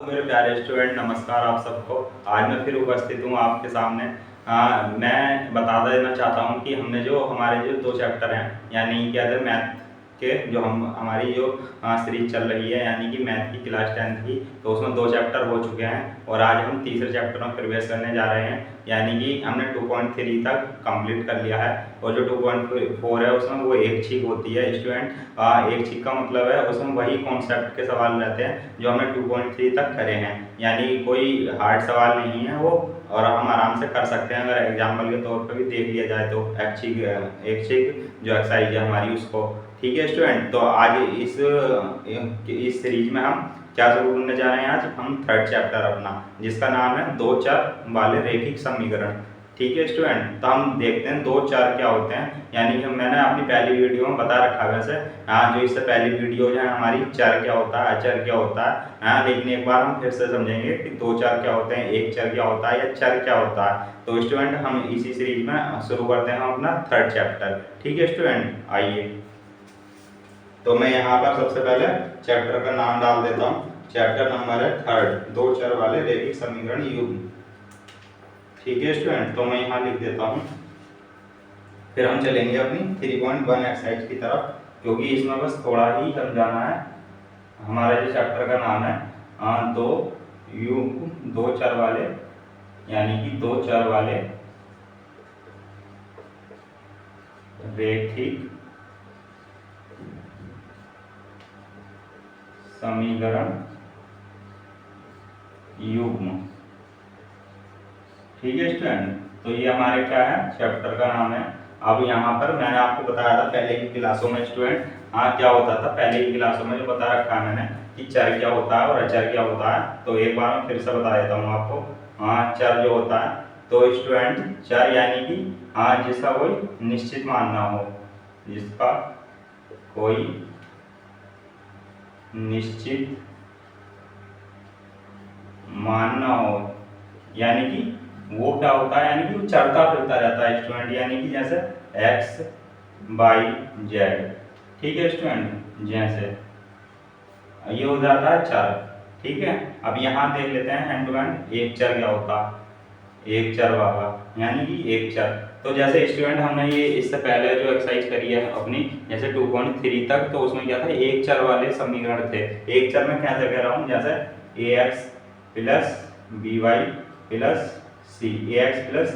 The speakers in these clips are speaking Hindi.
मेरे प्यारे स्टूडेंट, नमस्कार आप सबको। आज मैं फिर उपस्थित हूँ आपके सामने। मैं बता देना चाहता हूँ कि हमने जो हमारे जो 2 चैप्टर हैं, यानी क्या है मैथ के, जो हमारी जो सीरीज चल रही है, यानी कि मैथ की क्लास 10th की, तो उसमें 2 चैप्टर हो चुके हैं और आज हम तीसरे चैप्टर में प्रवेश करने जा रहे हैं। यानी कि हमने 2.3 तक कंप्लीट कर लिया है और जो 2.4 है उसमें वो एक छीक होती है स्टूडेंट। एक छीक का मतलब है उसमें वही कॉन्सेप्ट के सवाल रहते हैं जो हमने 2.3 तक करे हैं, यानी कोई हार्ड सवाल नहीं है वो, और हम आराम से कर सकते हैं अगर एग्जाम्पल के तौर पर भी देख लिया जाए तो। एक छीक जो एक्सरसाइज है हमारी उसको। ठीक है स्टूडेंट, तो आज इस सीरीज में हम क्या शुरू करने जा रहे हैं। आज हम 3rd चैप्टर अपना, जिसका नाम है दो चर वाले रैखिक समीकरण। ठीक है स्टूडेंट, तो हम देखते हैं दो चर क्या होते हैं। यानी कि मैंने अपनी पहली वीडियो में बता रखा है वैसे, जो इससे पहली वीडियो है हमारी, चर क्या होता है, अचर क्या होता है। लेकिन एक बार हम फिर से समझेंगे कि दो चर क्या होते हैं, एक चर क्या होता है या चर क्या होता है। तो स्टूडेंट हम इसी सीरीज में शुरू करते हैं अपना 3rd चैप्टर। ठीक है स्टूडेंट, आइए। तो मैं यहाँ पर सबसे पहले चैप्टर का नाम डाल देता हूँ। चैप्टर नंबर है 3rd, दो चर वाले रैखिक समीकरण युग्म। ठीक है स्टूडेंट, तो मैं यहाँ लिख देता हूँ। फिर हम चलेंगे अपनी 3.1 एक्सरसाइज की तरफ, क्योंकि इसमें बस थोड़ा ही समझाना है। हमारा जो चैप्टर का नाम है दो चर वाले, यानी कि दो चर वाले रैखिक समीकरण युग्म। ठीक है स्टूडेंट, तो ये हमारे क्या है, चैप्टर का नाम है। अब यहाँ पर मैंने आपको बताया था पहले की क्लासों में स्टूडेंट, क्या होता था पहले की क्लासों में, जो बता रखा है मैंने कि चर क्या होता है और अचर क्या होता है। तो एक बार मैं फिर से बता देता हूँ आपको। चर जो होता है, तो स्टूडेंट चर यानी कि जिसका कोई निश्चित मान ना हो, जिसका कोई निश्चित मान ना हो, यानी कि वो क्या होता है, यानी कि वो चलता फिरता रहता है स्टूडेंट, यानी कि जैसे x y z। ठीक है स्टूडेंट, जैसे ये हो जाता है चर। ठीक है, अब यहाँ देख लेते हैं हैंड टू हैंड एक चर क्या होता है, एक चर वाला, यानी कि एक चर। तो जैसे स्टूडेंट हमने ये इससे पहले जो एक्सरसाइज करी है अपनी, जैसे 2.3 तक, तो उसमें क्या था, एक चर वाले समीकरण थे। एक चर में कैसे कह रहा हूँ, जैसे ax plus by plus C, ax plus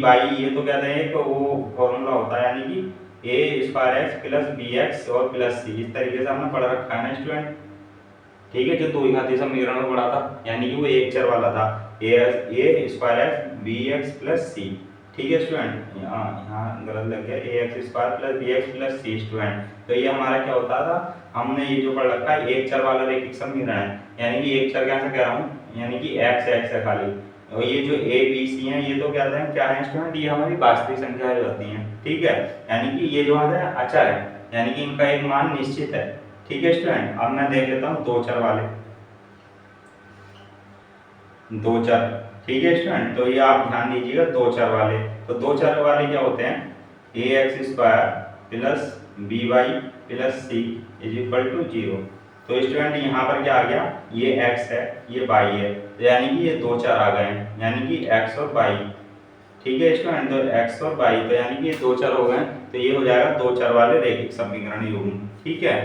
by, ये तो कहते हैं एक वो फॉर्मूला होता है, यानी कि a square x plus B x और प्लस सी। इस तरीके से हमने पढ़ रखा है ना स्टूडेंट। ठीक है, जो दो ही घातीय समीकरण में पढ़ा था, यानी कि वो एक चर वाला था, a square x b x plus c. ठीक है स्टूडेंट, यहाँ गलत लग गया, a x square plus B x plus c student. तो ये हमारा क्या होता था, हमने ये जो पढ़ रखा है एक चर वाला रैखिक समीकरण है, यानी कि एक चर कैसे कह रहा हूँ, यानी कि एक्स एक्स है खाली, और ये जो ए बी सी हैं ये तो कहते हैं क्या है स्टूडेंट, ये हमारी वास्तविक संख्या होती हैं। ठीक है, यानी कि ये जो है अचर है, यानी कि इनका एक मान निश्चित है। ठीक है स्टूडेंट, अब मैं देख लेता हूँ दो चर वाले, दो चर। ठीक है स्टूडेंट, तो ये आप ध्यान दीजिएगा, दो चर वाले। तो दो चर वाले क्या होते हैं, a x square plus b y plus c is equal to 0। तो स्टूडेंट यहाँ पर क्या आ गया, ये x है ये y है, तो यानी कि ये दो चर आ गए हैं, यानी कि x और y। ठीक है स्टूडेंट, तो x और y, तो यानी कि ये दो चर हो गए, तो ये हो जाएगा दो चर वाले रैखिक समीकरण युग्म। ठीक है,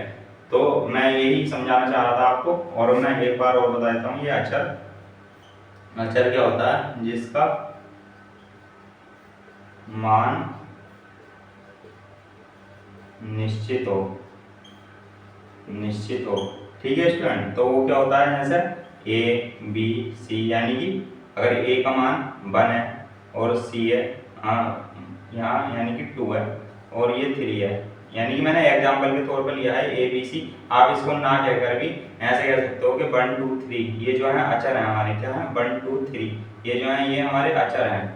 तो मैं यही समझाना चाह रहा था आपको, और मैं एक बार और बता देता हूँ। ये अचर, अचर क्या होता है, जिसका मान निश्चित हो, निश्चित हो। ठीक है स्टूडेंट, तो वो क्या होता है, जैसे ए बी सी, यानी कि अगर ए का मान 1 है और सी है यहाँ यानी कि 2 है और ये 3 है, यानी कि मैंने एग्जाम्पल के तौर पर लिया है ए बी सी। आप इसको ना कहकर भी ऐसे कह सकते हो कि 1 2 3, ये जो है अचर है हमारे, क्या है 1 2 3, ये जो है ये हमारे अचर हैं।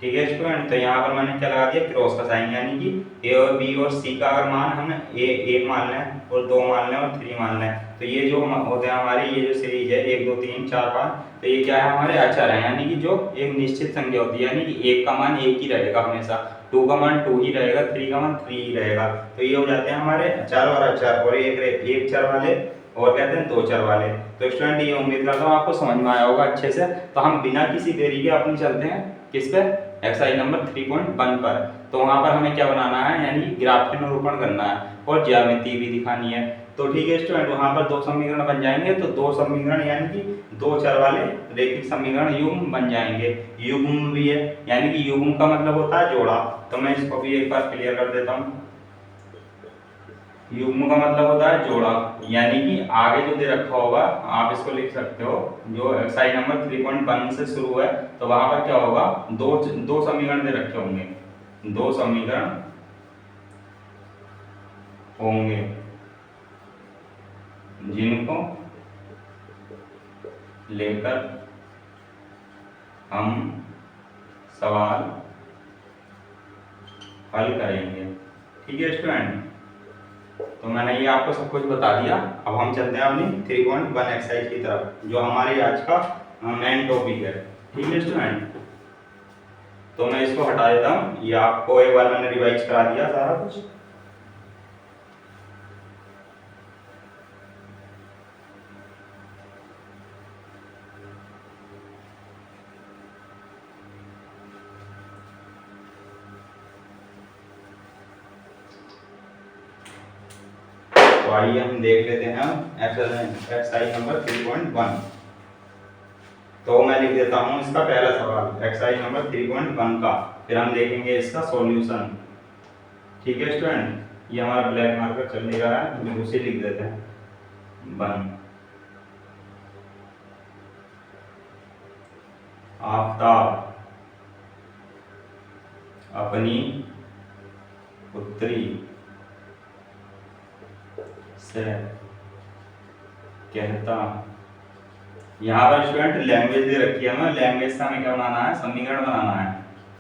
ठीक है स्टूडेंट, तो यहाँ पर मैंने क्या लगा दिया, क्रॉस का साइन, यानी कि ए और बी और सी का अगर मान हमने ए 1 मान लें और 2 मान लें और 3 मान लें, तो ये जो होते हैं हमारे, ये जो सीरीज है 1 2 3 4 5, तो ये क्या है हमारे अचर है, यानी कि जो एक निश्चित संख्या होती है, यानी कि एक का मान एक ही रहेगा हमेशा, 2 का मान 2 ही रहेगा, 3 का मान 3 ही रहेगा। तो ये हो जाते हैं हमारे चर और अचर। और एक चर वाले और कहते हैं दो चर वाले। तो स्टूडेंट ये उम्मीद करता हूँ आपको समझ में आया होगा अच्छे से। तो हम बिना किसी देरी के अपनी चलते हैं किस पे, एक्सरसाइज नंबर 3.1 पर। तो वहाँ पर हमें क्या बनाना है, यानी कि ग्राफ के निरूपण करना है और ज्यामिति भी दिखानी है। तो ठीक है स्टूडेंट, वहाँ पर दो समीकरण बन जाएंगे। तो दो समीकरण यानी कि दो चर वाले रेखिक समीकरण युग्म बन जाएंगे। युग्म भी है, यानी कि युग्म का मतलब होता है जोड़ा। तो मैं इसको भी एक बार क्लियर कर देता हूँ। युग्म का मतलब होता है जोड़ा, यानी कि आगे जो दे रखा होगा आप इसको लिख सकते हो, जो एक्सरसाइज नंबर 3.1 से शुरू है। तो वहां पर क्या होगा, दो समीकरण दे रखे होंगे, दो समीकरण होंगे जिनको लेकर हम सवाल हल करेंगे। ठीक है स्टूडेंट, तो मैंने ये आपको सब कुछ बता दिया। अब हम चलते हैं अपनी 3.1 एक्सरसाइज की तरफ, जो हमारी आज का मेन टॉपिक है। ठीक है स्टूडेंट, तो मैं इसको हटा देता हूँ, ये आपको एक बार मैंने रिवाइज करा दिया सारा कुछ। तो आइए हम देख लेते हैं एक्सरसाइज नंबर 3.1। तो मैं लिख देता हूँ इसका पहला सवाल, एक्सरसाइज नंबर 3.1 का, फिर हम देखेंगे इसका सॉल्यूशन। ठीक है स्टूडेंट, ये हमारा ब्लैक मार्कर चल नहीं रहा है, हम उसे लिख देते हैं 1। आफताब अपनी पुत्री से कहता, यहाँ पर स्टूडेंट लैंग्वेज दे रखी है, हमें लैंग्वेज से हमें क्या बनाना है, समीकरण बनाना है।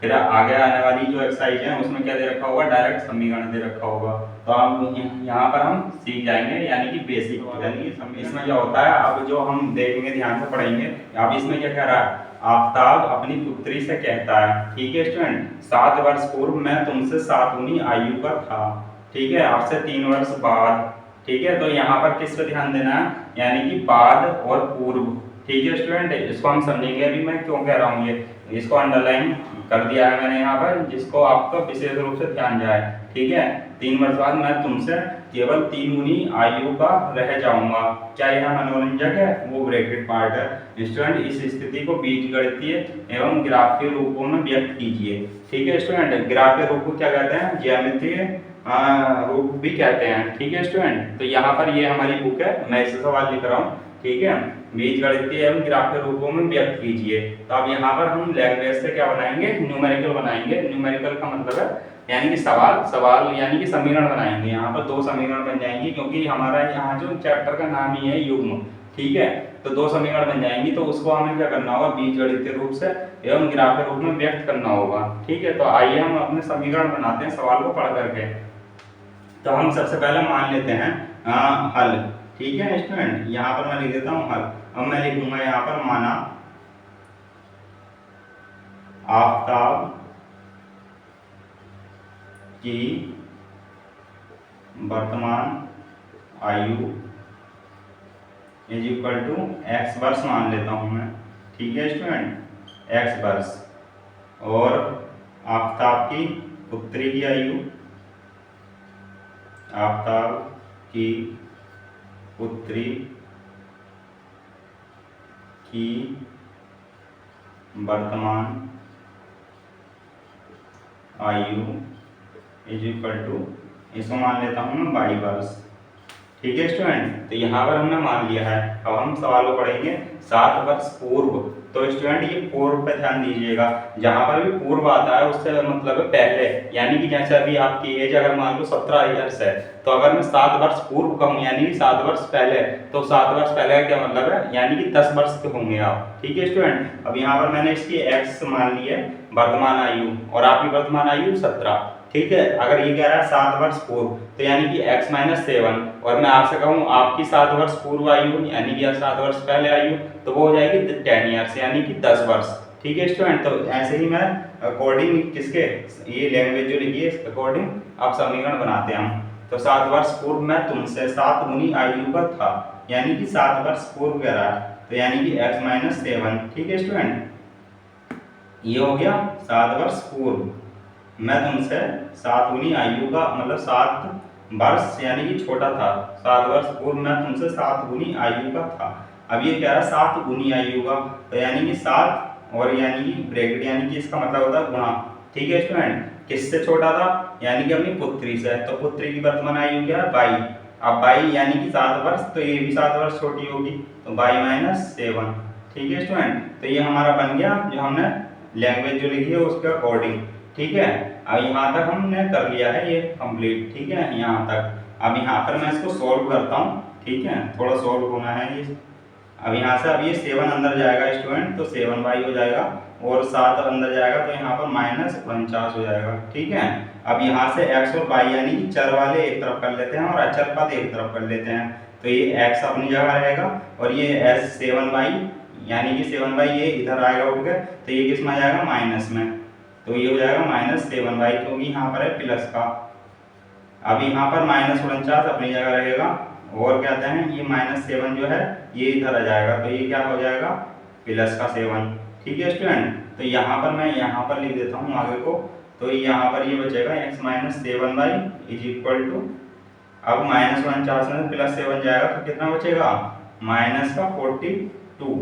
फिर आगे आने वाली जो एक्सरसाइज है उसमें क्या दे रखा होगा, डायरेक्ट समीकरण दे रखा होगा। तो हम यहाँ पर हम सीख जाएंगे, यानी कि बेसिक, यानी कि इसमें क्या होता है, अब जो हम देखेंगे ध्यान से पढ़ेंगे। अब इसमें क्या कह रहा है, आफताब अपनी पुत्री से कहता है, ठीक है स्टूडेंट, 7 वर्ष पूर्व मैं तुमसे 7 गुनी आयु का था, ठीक है, आपसे 3 वर्ष बाद। ठीक है, तो यहाँ पर किस पे ध्यान देना है, यानी कि बाद और पूर्व। ठीक है स्टूडेंट, इसको हम समझेंगे अभी मैं क्यों कह रहा हूँ, ये इसको अंडरलाइन कर दिया है मैंने यहाँ पर, जिसको आपको विशेष रूप से ध्यान जाए। ठीक है, 3 वर्ष बाद मैं तुमसे केवल 3 गुनी आयु का रह जाऊंगा। क्या यह मनोरंजक है, वो ब्रैकेट पार्ट है। स्टूडेंट, इस स्थिति को बीजगणितीय एवं ग्राफीय रूपों में व्यक्त कीजिए। ठीक है स्टूडेंट, ग्राफीय रूप को क्या कहते हैं, ज्यामितीय रूप भी कहते हैं। ठीक है स्टूडेंट, तो यहाँ पर ये हमारी बुक है, मैं इसे सवाल लिख रहा हूँ। ठीक है, बीजगणितीय एवं ग्राफीय रूपों में व्यक्त कीजिए। तो अब यहाँ पर हम लैंग्वेज से क्या बनाएंगे, न्यूमेरिकल बनाएंगे। न्यूमेरिकल का मतलब है यानी कि सवाल यानी कि समीकरण बनाएंगे। यहाँ पर 2 समीकरण बन जाएंगे, क्योंकि हमारा यहाँ जो चैप्टर का नाम ही है युग्म। ठीक है, तो 2 समीकरण बन जाएंगी, तो उसको हमें क्या करना होगा, बीजगणितीय रूप से एवं ग्राफीय रूप में व्यक्त करना होगा। ठीक है, तो आइए हम अपने समीकरण बनाते हैं सवाल को पढ़ करके। तो हम सबसे पहले मान लेते हैं हल। ठीक है स्टूडेंट, यहाँ पर मैं लिख देता हूँ हल। अब मैं लिखूंगा यहाँ पर, माना आफताब की वर्तमान आयु इज इक्वल टू x वर्ष मान लेता हूँ मैं। ठीक है स्टूडेंट, x वर्ष, और आफताब की पुत्री की आयु, आफताब की पुत्री की वर्तमान आयु इज इक्वल टू, इसको मान लेता हूँ मैं 22 वर्ष। ठीक है स्टूडेंट, तो यहाँ पर हमने मान लिया है। अब हम सवाल को पढ़ेंगे 7 वर्ष पूर्व। तो स्टूडेंट, ये पूर्व पे ध्यान दीजिएगा, जहाँ पर भी पूर्व आता है उससे मतलब है पहले, यानी कि जैसे अभी आपकी एज अगर मान लो 17 ईयर्स है, तो अगर मैं 7 वर्ष पूर्व कहूँ यानी कि 7 वर्ष पहले, तो 7 वर्ष पहले का क्या मतलब है, यानी कि 10 वर्ष के होंगे आप। ठीक है स्टूडेंट, अब यहाँ पर मैंने इसकी x मान ली है वर्तमान आयु, और आपकी वर्तमान आयु 17। ठीक है, अगर ये कह रहा है 7 वर्ष पूर्व, तो यानी कि x - 7, और मैं आपसे कहूँ आपकी 7 वर्ष पूर्व आयु यानी कि 7 वर्ष पहले आयु, तो वो हो जाएगी 10 ईयर्स यानी कि 10 वर्ष। ठीक है स्टूडेंट, तो ऐसे ही मैं अकॉर्डिंग किसके, ये लैंग्वेज जो लिखी है इस अकॉर्डिंग आप समीकरण बनाते हैं हम। तो 7 वर्ष पूर्व मैं तुमसे 7 गुनी आयु का था, यानी कि 7 वर्ष पूर्व कह रहा है, तो यानी कि x माइनस 7। ठीक है स्टूडेंट, ये हो गया 7 वर्ष पूर्व मैं तुमसे 7 गुनी आयु का मतलब 7 वर्ष यानी कि छोटा था, 7 वर्ष पूर्व मैं तुमसे 7 गुनी आयु का था। अब ये कह रहा है 7 गुनी आयु का, तो यानी कि 7 और यानी कि ब्रैकेट यानी कि इसका मतलब होता है गुणा। ठीक है स्टूडेंट, किससे छोटा था, यानी कि अपनी पुत्री से, तो पुत्री की वर्तमान आयु क्या है 22। अब 22 यानी कि 7 वर्ष, तो ये भी 7 वर्ष छोटी होगी, तो 22 माइनस 7। ठीक है स्टूडेंट, तो ये हमारा बन गया जो हमने लैंग्वेज जो लिखी है उसके अकॉर्डिंग। ठीक है, अब यहाँ तक हमने कर लिया है ये कंप्लीट। ठीक है, यहाँ तक। अब यहाँ पर मैं इसको सॉल्व करता हूँ। ठीक है, थोड़ा सॉल्व होना है ये। अब यहाँ से अब ये 7 अंदर जाएगा स्टूडेंट, तो 7y हो जाएगा, और 7 अंदर जाएगा तो यहाँ पर -49 हो जाएगा। ठीक है, अब यहाँ से x और y यानी कि चर वाले एक तरफ कर लेते हैं और अचर पद एक तरफ कर लेते हैं, तो ये x अपनी जगह रहेगा और ये 7y यानी कि 7y ये इधर आएगा उठ के, तो ये किस में आ जाएगा माइनस में, तो ये हो जाएगा -7y, क्योंकि यहाँ पर है प्लस का। अब यहाँ पर -49 अपनी जगह रहेगा, और कहते हैं ये -7 जो है ये इधर आ जाएगा, तो ये क्या हो जाएगा प्लस का 7। ठीक है स्टूडेंट, तो यहाँ पर मैं यहाँ पर लिख देता हूँ आगे को, तो यहाँ पर ये बचेगा x minus 7y is equal to, अब -49 में +7 जाएगा तो कितना बचेगा -42।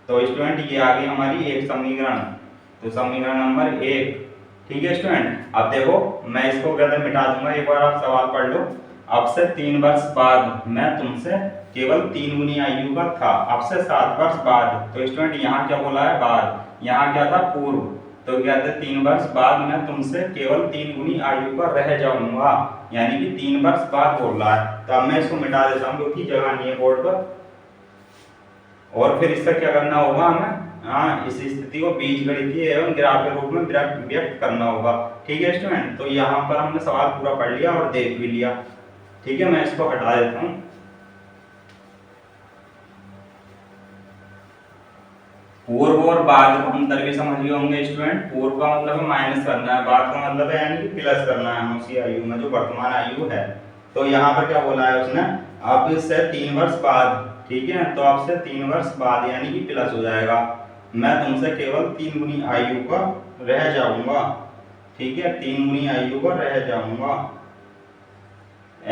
तो स्टूडेंट ये आ गई हमारी एक समीकरण, तो समीकरण नंबर 1। ठीक है स्टूडेंट, अब देखो मैं इसको कहते मिटा दूंगा, एक बार आप सवाल पढ़ लो। अब से 3 वर्ष बाद मैं तुमसे केवल 3 गुनी आयु का था, अब से 7 वर्ष बाद, तो स्टूडेंट यहाँ क्या बोला है बाद, यहाँ क्या था पूर्व, तो कहते 3 वर्ष बाद मैं तुमसे केवल 3 गुनी आयु का रह जाऊंगा, यानी कि 3 वर्ष बाद बोल रहा है। तो अब मैं इसको मिटा देता हूँ क्योंकि जगह नहीं है बोर्ड पर, और फिर इसका क्या करना होगा हमें, इस स्थिति को बीजगणितीय एवं ग्राफ के रूप में व्यक्त करना होगा। ठीक है स्टूडेंट, तो यहाँ पर हमने सवाल पूरा पढ़ लिया और देख भी लिया। ठीक है, मैं इसको हटा देता हूँ। पूर्व और बाद को अंतर भी समझ गए होंगे स्टूडेंट। पूर्व का मतलब है माइनस करना है, बाद का मतलब है यानी कि प्लस करना है उसी आयु में जो वर्तमान आयु है। तो यहाँ पर क्या बोला है उसने, अब से 3 वर्ष बाद, ठीक है, तो अब से 3 वर्ष बाद यानी कि प्लस हो जाएगा, मैं तुमसे केवल 3 गुनी आयु का रह जाऊंगा। ठीक है, 3 गुनी आयु का रह जाऊंगा,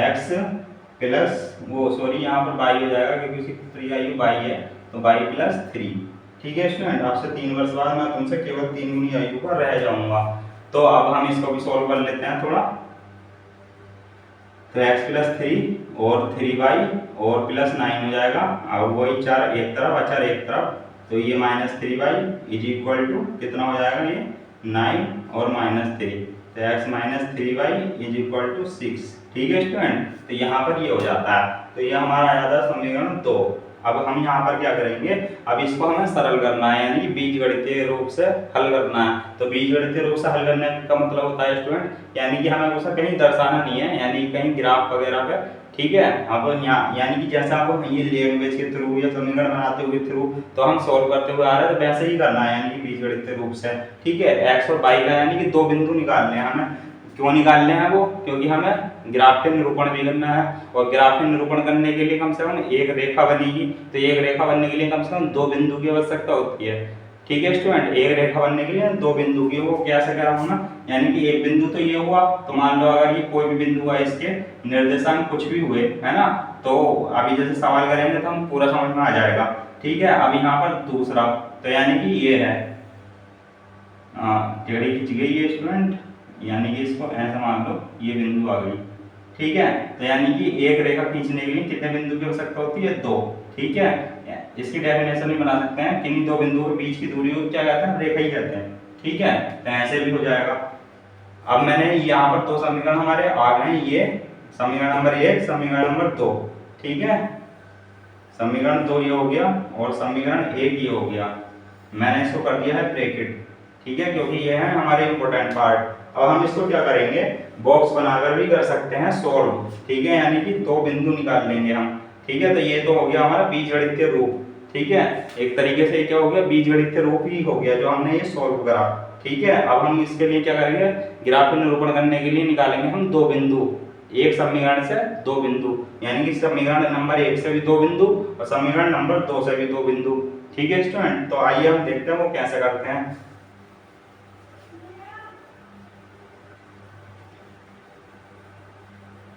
x प्लस वो सॉरी यहाँ पर y हो जाएगा क्योंकि उसकी पुत्री आयु y है, तो y प्लस 3। ठीक है स्टूडेंट, आपसे 3 वर्ष बाद मैं तुमसे केवल 3 गुनी आयु का रह जाऊंगा। तो अब हम इसको भी सॉल्व कर लेते हैं थोड़ा, तो x प्लस 3 और 3y और प्लस 9 हो जाएगा, अब वही 4 एक तरफ अचर एक तरफ, तो ये -3y इज इक्वल टू कितना हो जाएगा ये 9 और -3, तो x minus 3y is equal to 6। ठीक है स्टूडेंट, तो यहाँ पर ये हो जाता है, तो ये हमारा आ जाता है समीकरण 2। अब हम यहाँ पर क्या करेंगे, अब इसको हमें सरल करना है यानी कि बीजगणितीय रूप से हल करना है। तो बीजगणितीय रूप से हल करने का मतलब होता है स्टूडेंट यानी कि हमें उसे कहीं दर्शाना नहीं है, यानी कहीं ग्राफ वगैरह पे। ठीक है, अब यहाँ यानी कि जैसा आप ये लैंग्वेज के थ्रू या समीकरण बनाते हुए थ्रू तो हम सॉल्व करते हुए आ रहे हैं, तो वैसे ही करना है यानी कि बीजगणितीय रूप से। ठीक है, x और y का यानी कि 2 बिंदु निकालने हैं हमें। क्यों निकालने हैं वो, क्योंकि हमें ग्राफ के निरूपण भी करना है, और ग्राफ के निरूपण करने के लिए कम से कम एक रेखा बनेगी, तो एक रेखा बनने के लिए कम से कम 2 बिंदु की आवश्यकता होती है। ठीक है स्टूडेंट, एक रेखा बनने के लिए 2 बिंदु की, वो कैसे कह रहा हूँ ना, यानी कि एक बिंदु तो ये हुआ, तो मान लो अगर ये कोई भी बिंदु है इसके निर्देशांक कुछ भी हुए है ना, तो अभी जैसे सवाल करेंगे तो हम पूरा समझ में आ जाएगा। ठीक है, अब यहाँ पर दूसरा, तो यानी कि ये है टेढ़ी खिंच गई है स्टूडेंट, यानी कि इसको ऐसा मान लो ये बिंदु आ गई। ठीक है, तो यानी कि एक रेखा खींचने के लिए कितने बिंदु की आवश्यकता होती है 2। ठीक है, इसकी डेफिनेशन भी बना सकते हैं, किन्हीं 2 बिंदुओं के बीच की दूरी को क्या कहते हैं, रेखा ही कहते हैं। ठीक है, तो ऐसे भी हो जाएगा। अब मैंने यहाँ पर 2 समीकरण हमारे आ गए हैं, ये समीकरण नंबर 1, समीकरण नंबर 2। ठीक है, समीकरण 2 ये हो गया और समीकरण 1 ये हो गया, मैंने इसको कर दिया है ब्रैकेट। ठीक है, क्योंकि ये है हमारे इंपॉर्टेंट पार्ट। अब हम इसको क्या करेंगे, बॉक्स बनाकर भी कर सकते हैं सॉल्व। ठीक है, यानी कि 2 बिंदु निकाल लेंगे हम। ठीक है, तो ये तो हो गया हमारा बीजगणितीय रूप। ठीक है, एक तरीके से क्या हो गया, बीजगणितीय रूप ही हो गया जो हमने ये सॉल्व करा। ठीक है, अब हम इसके लिए क्या करेंगे, ग्राफ निरूपण करने के लिए निकालेंगे हम 2 बिंदु, एक समीकरण से दो बिंदु, यानी कि समीकरण नंबर 1 से भी दो बिंदु और समीकरण नंबर 2 से भी दो बिंदु। ठीक है स्टूडेंट, तो आइए हम देखते हैं वो कैसे करते हैं।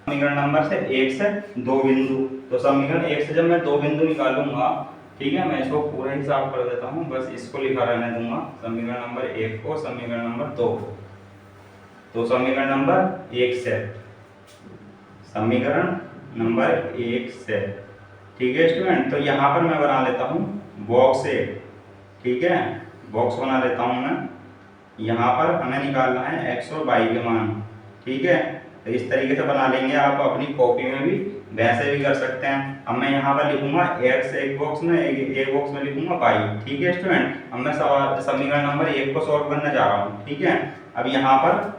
समीकरण नंबर से 1 से दो बिंदु, तो समीकरण 1 से जब मैं दो बिंदु निकालूंगा, ठीक है, मैं इसको पूरा ही साफ कर देता हूँ, बस इसको लिखा रहने दूंगा, समीकरण नंबर 1 को, समीकरण नंबर 2 को। तो समीकरण नंबर 1 से, समीकरण नंबर 1 से, ठीक है स्टूडेंट, तो यहाँ पर मैं बना लेता हूँ बॉक्स 1, ठीक है, बॉक्स बना लेता हूँ मैं। यहाँ पर हमें निकालना है x और y के मान, ठीक है, तो इस तरीके से बना लेंगे, आप अपनी कॉपी में भी वैसे भी कर सकते हैं। अब मैं यहाँ पर लिखूंगा x एक बॉक्स में, एक बॉक्स में लिखूंगा y, ठीक है स्टूडेंट। अब मैं समीकरण नंबर 1 को सॉल्व करने जा रहा हूँ, ठीक है। अब यहाँ पर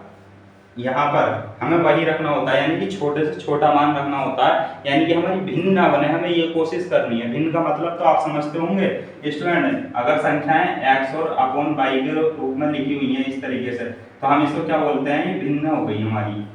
हमें वही रखना होता है, यानी कि छोटे से छोटा मान रखना होता है, यानी कि हमारी भिन्न ना बने, हमें ये कोशिश करनी है। भिन्न का मतलब तो आप समझते होंगे स्टूडेंट, अगर संख्याएं x और अपॉन y के रूप में लिखी हुई हैं इस तरीके से, तो हम इसको क्या बोलते हैं, ये भिन्न हो गई हमारी,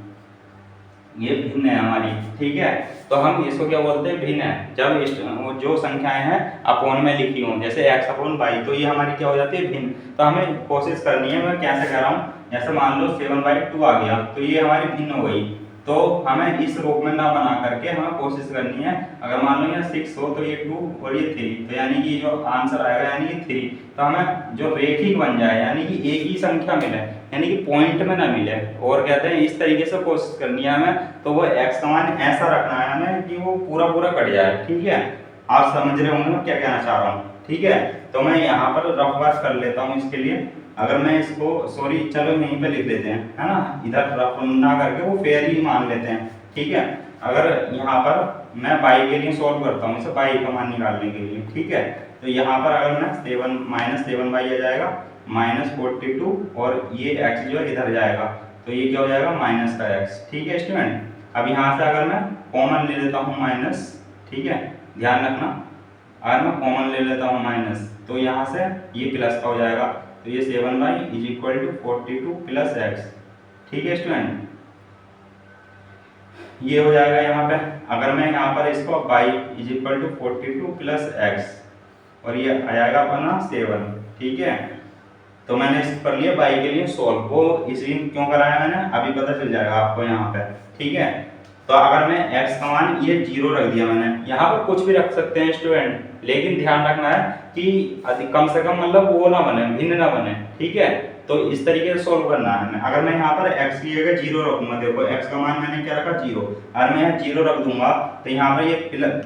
ये भिन्न है हमारी, ठीक है। तो हम इसको क्या बोलते हैं, भिन्न है। जब जो संख्याएं हैं अपॉन में लिखी हों, जैसे x अपॉन y, तो ये हमारी क्या हो जाती है, भिन्न। तो हमें कोशिश करनी है, मैं कैसे कह रहा हूँ, जैसे मान लो 7/2 आ गया, तो ये हमारी भिन्न हो गई। तो हमें इस रूप में ना बना करके हमें कोशिश करनी है, अगर मान लो यहाँ 6 हो तो ये 2 और ये 3, तो यानी कि जो आंसर आएगा यानी कि 3, तो हमें जो रेखिक बन जाए, यानी कि एक ही संख्या मिले, यानी कि पॉइंट में ना मिले, और कहते हैं इस तरीके से कोशिश करनी है हमें। तो वो x का मान ऐसा रखना है हमें कि वो पूरा पूरा कट जाए, ठीक है। आप समझ रहे होंगे मैं क्या कहना चाह रहा हूँ, ठीक है। तो मैं यहाँ पर रफ वर्क कर लेता हूँ इसके लिए। अगर मैं इसको, सॉरी चलो यहीं पे लिख देते हैं, है ना, इधर रफ ना करके वो फेयर ही मान लेते हैं, ठीक है। अगर यहाँ पर मैं y के लिए सॉल्व करता हूँ, इसे y का मान निकालने के लिए, ठीक है। तो यहाँ पर अगर मैं 7 -7y आ जाएगा, -42, और ये x जो है इधर जाएगा, तो ये क्या हो जाएगा, माइनस का x, ठीक है स्टूडेंट। अब यहाँ से अगर मैं कॉमन ले लेता हूँ माइनस, ठीक है, ध्यान रखना, अगर मैं कॉमन ले लेता हूँ माइनस, तो यहाँ से ये प्लस का हो जाएगा, तो ये 7y = 42 + x, ठीक है स्टूडेंट, ये हो जाएगा यहाँ पे। अगर मैं यहाँ पर इसको y = 42 + x, और ये आ जाएगा अपना 7, ठीक है। तो मैंने इस कर लिया y के लिए सॉल्व, वो इसलिए क्यों कराया मैंने, अभी पता चल जाएगा आपको यहाँ पे, ठीक है। तो अगर मैं x का मान ये 0 रख दिया मैंने, यहाँ पर कुछ भी रख सकते हैं स्टूडेंट, लेकिन ध्यान रखना है कि कम से कम मतलब वो ना बने, भिन्न ना बने, ठीक है। तो इस तरीके से सोल्व करना है हमें। अगर मैं यहाँ पर x की जगह 0 रखूंगा, देखो x का मान मैंने क्या रखा, 0, अगर मैं यहाँ 0 रख दूंगा, तो यहाँ पर ये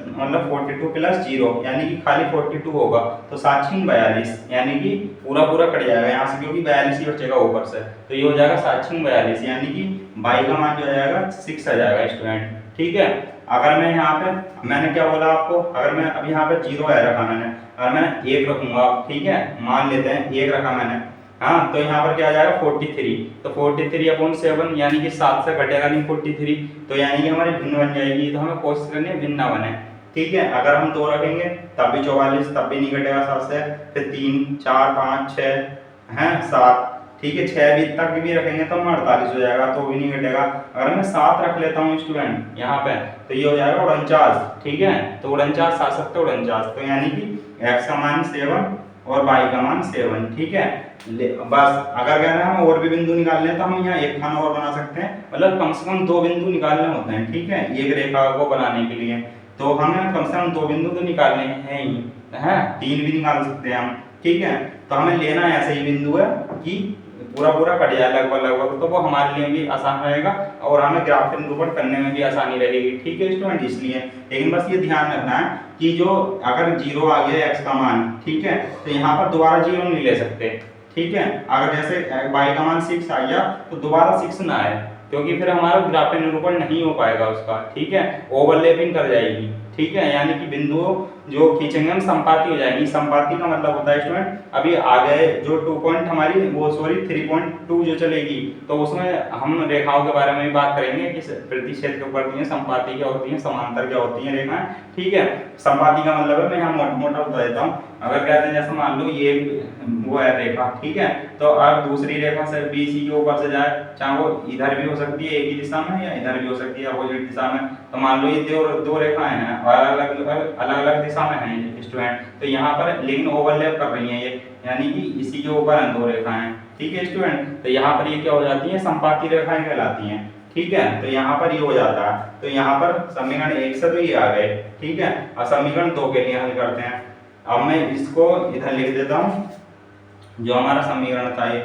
मतलब 42 + 0, यानी कि खाली 42 होगा, तो 7 × 42, यानी कि पूरा पूरा कट जाएगा यहाँ से, क्योंकि 42 ही बचेगा ऊपर से, तो ये हो जाएगा 7 × 42, यानी कि y का मान जो आ जाएगा 6 आ जाएगा स्टूडेंट, ठीक है। अगर मैं यहाँ पे, मैंने क्या बोला आपको, अगर मैं अब यहाँ पे 0 है रखा मैंने, अगर मैं 1 रखूंगा, ठीक है, मान लेते हैं 1 रखा मैंने, हाँ, तो यहाँ पर क्या आ जाएगा 43, तो 43/7, यानी कि 7 से घटेगा नहीं 43, तो यानी कि हमारी भिन्न बन जाएगी। तो हमें कोशिश करनी है भिन्न ना बने, ठीक है। अगर हम 2 रखेंगे तब भी 44, तब भी नहीं घटेगा 7 से, फिर 3, 4, 5, 6 हैं 7, ठीक है, 6 भी तक भी रखेंगे तो 48 हो जाएगा, तो भी नहीं घटेगा। अगर मैं 7 रख लेता हूँ स्टूडेंट यहाँ पे, तो ये हो जाएगा 49, ठीक है। तो 49, 7 7 49, तो यानी कि x का मान 7 और y का मान 7, ठीक है। बस अगर कहना है हम और भी बिंदु निकालने, तो हम यहाँ एक खाना और बना सकते हैं, मतलब कम से कम 2 बिंदु निकालने होते हैं, ठीक है, एक रेखा को बनाने के लिए। तो हमें कम से कम 2 बिंदु तो निकालने हैं ही, हैं 3 भी निकाल सकते हैं हम, ठीक है। तो हमें लेना ऐसे ही बिंदु है कि पूरा पूरा कट जाए लगभग, तो वो हमारे लिए भी आसान रहेगा और हमें ग्राफ निरूपण करने में भी आसानी रहेगी, ठीक है स्टूडेंट। इसलिए लेकिन बस ये ध्यान रखना है कि जो अगर 0 आ गया x का मान, ठीक है, तो यहाँ पर दोबारा 0 नहीं ले सकते, ठीक है। अगर जैसे y का मान 6 आ गया, तो दोबारा 6 ना आए, क्योंकि फिर हमारा ग्राफ निरूपण नहीं हो पाएगा उसका, ठीक है, ओवरलैपिंग कर जाएगी। ठीक है, यानी कि बिंदुओं जो खींचेंगे हम संपाती हो जाएंगी। संपाती का मतलब होता है स्टूडेंट, अभी आगे जो 2 पॉइंट हमारी वो सॉरी 3.2 जो चलेगी, तो उसमें हम रेखाओं के बारे में भी बात करेंगे कि प्रतिच्छेद के ऊपर होती है, संपाती क्या होती है, समांतर क्या होती है रेखाएं। ठीक है, संपाती का मतलब है, मैं यहाँ मोटा मोटा बता देता हूँ। अगर कहते हैं जैसे मान लो ये वो है रेखा, ठीक है, तो अब दूसरी रेखा से BC के ऊपर से जाए, चाहे वो इधर भी हो सकती है एक ही दिशा में, या इधर भी हो सकती है अपोजिट दिशा में। तो मान लो ये दो रेखाएं हैं और अलग अलग दिशा में हैं स्टूडेंट, तो यहाँ पर लेकिन ओवरलैप कर रही हैं ये, यानी कि इसी के ऊपर हैं दो रेखाएं। ठीक है स्टूडेंट, तो यहाँ पर ये क्या हो जाती है, संपाती रेखाएं कहलाती हैं। ठीक है, तो यहाँ पर ये हो जाता है, तो यहाँ पर समीकरण 1 से तो ये आ गए। ठीक है, और समीकरण 2 के लिए हल करते हैं। अब मैं इसको इधर लिख देता हूँ, जो हमारा समीकरण था ये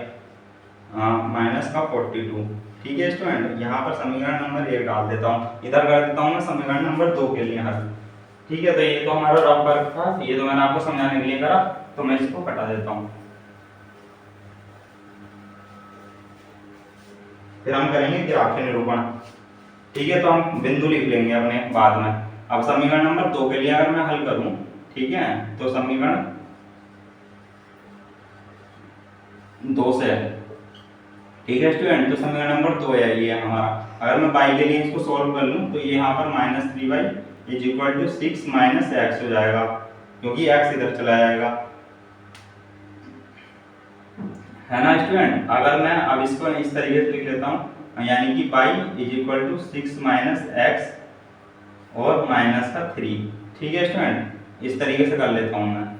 माइनस का 42। ठीक है स्टूडेंट, यहाँ पर समीकरण नंबर 1 डाल देता हूँ, इधर कर देता हूँ मैं समीकरण नंबर 2 के लिए हल। ठीक है, तो ये तो हमारा रफ वर्क था, ये तो मैंने आपको समझाने के लिए करा, तो मैं इसको हटा देता हूँ। फिर हम करेंगे ग्राफ के निरूपण। ठीक है, तो हम बिंदु लिख लेंगे अपने बाद में। अब समीकरण नंबर 2 के लिए अगर मैं हल करूं, ठीक है, तो समीकरण 2 से है। ठीक है स्टूडेंट, तो समीकरण नंबर 2 है ये हमारा। अगर मैं y के लिए इसको सॉल्व कर लूं, तो ये यहाँ पर -3y is equal to 6 minus x हो जाएगा, क्योंकि x इधर चला जाएगा, है ना स्टूडेंट। अगर मैं अब इसको इस तरीके से लिख लेता हूँ, यानी कि y is equal to 6 minus x और माइनस का 3। ठीक है स्टूडेंट, इस तरीके से कर लेता हूँ मैं।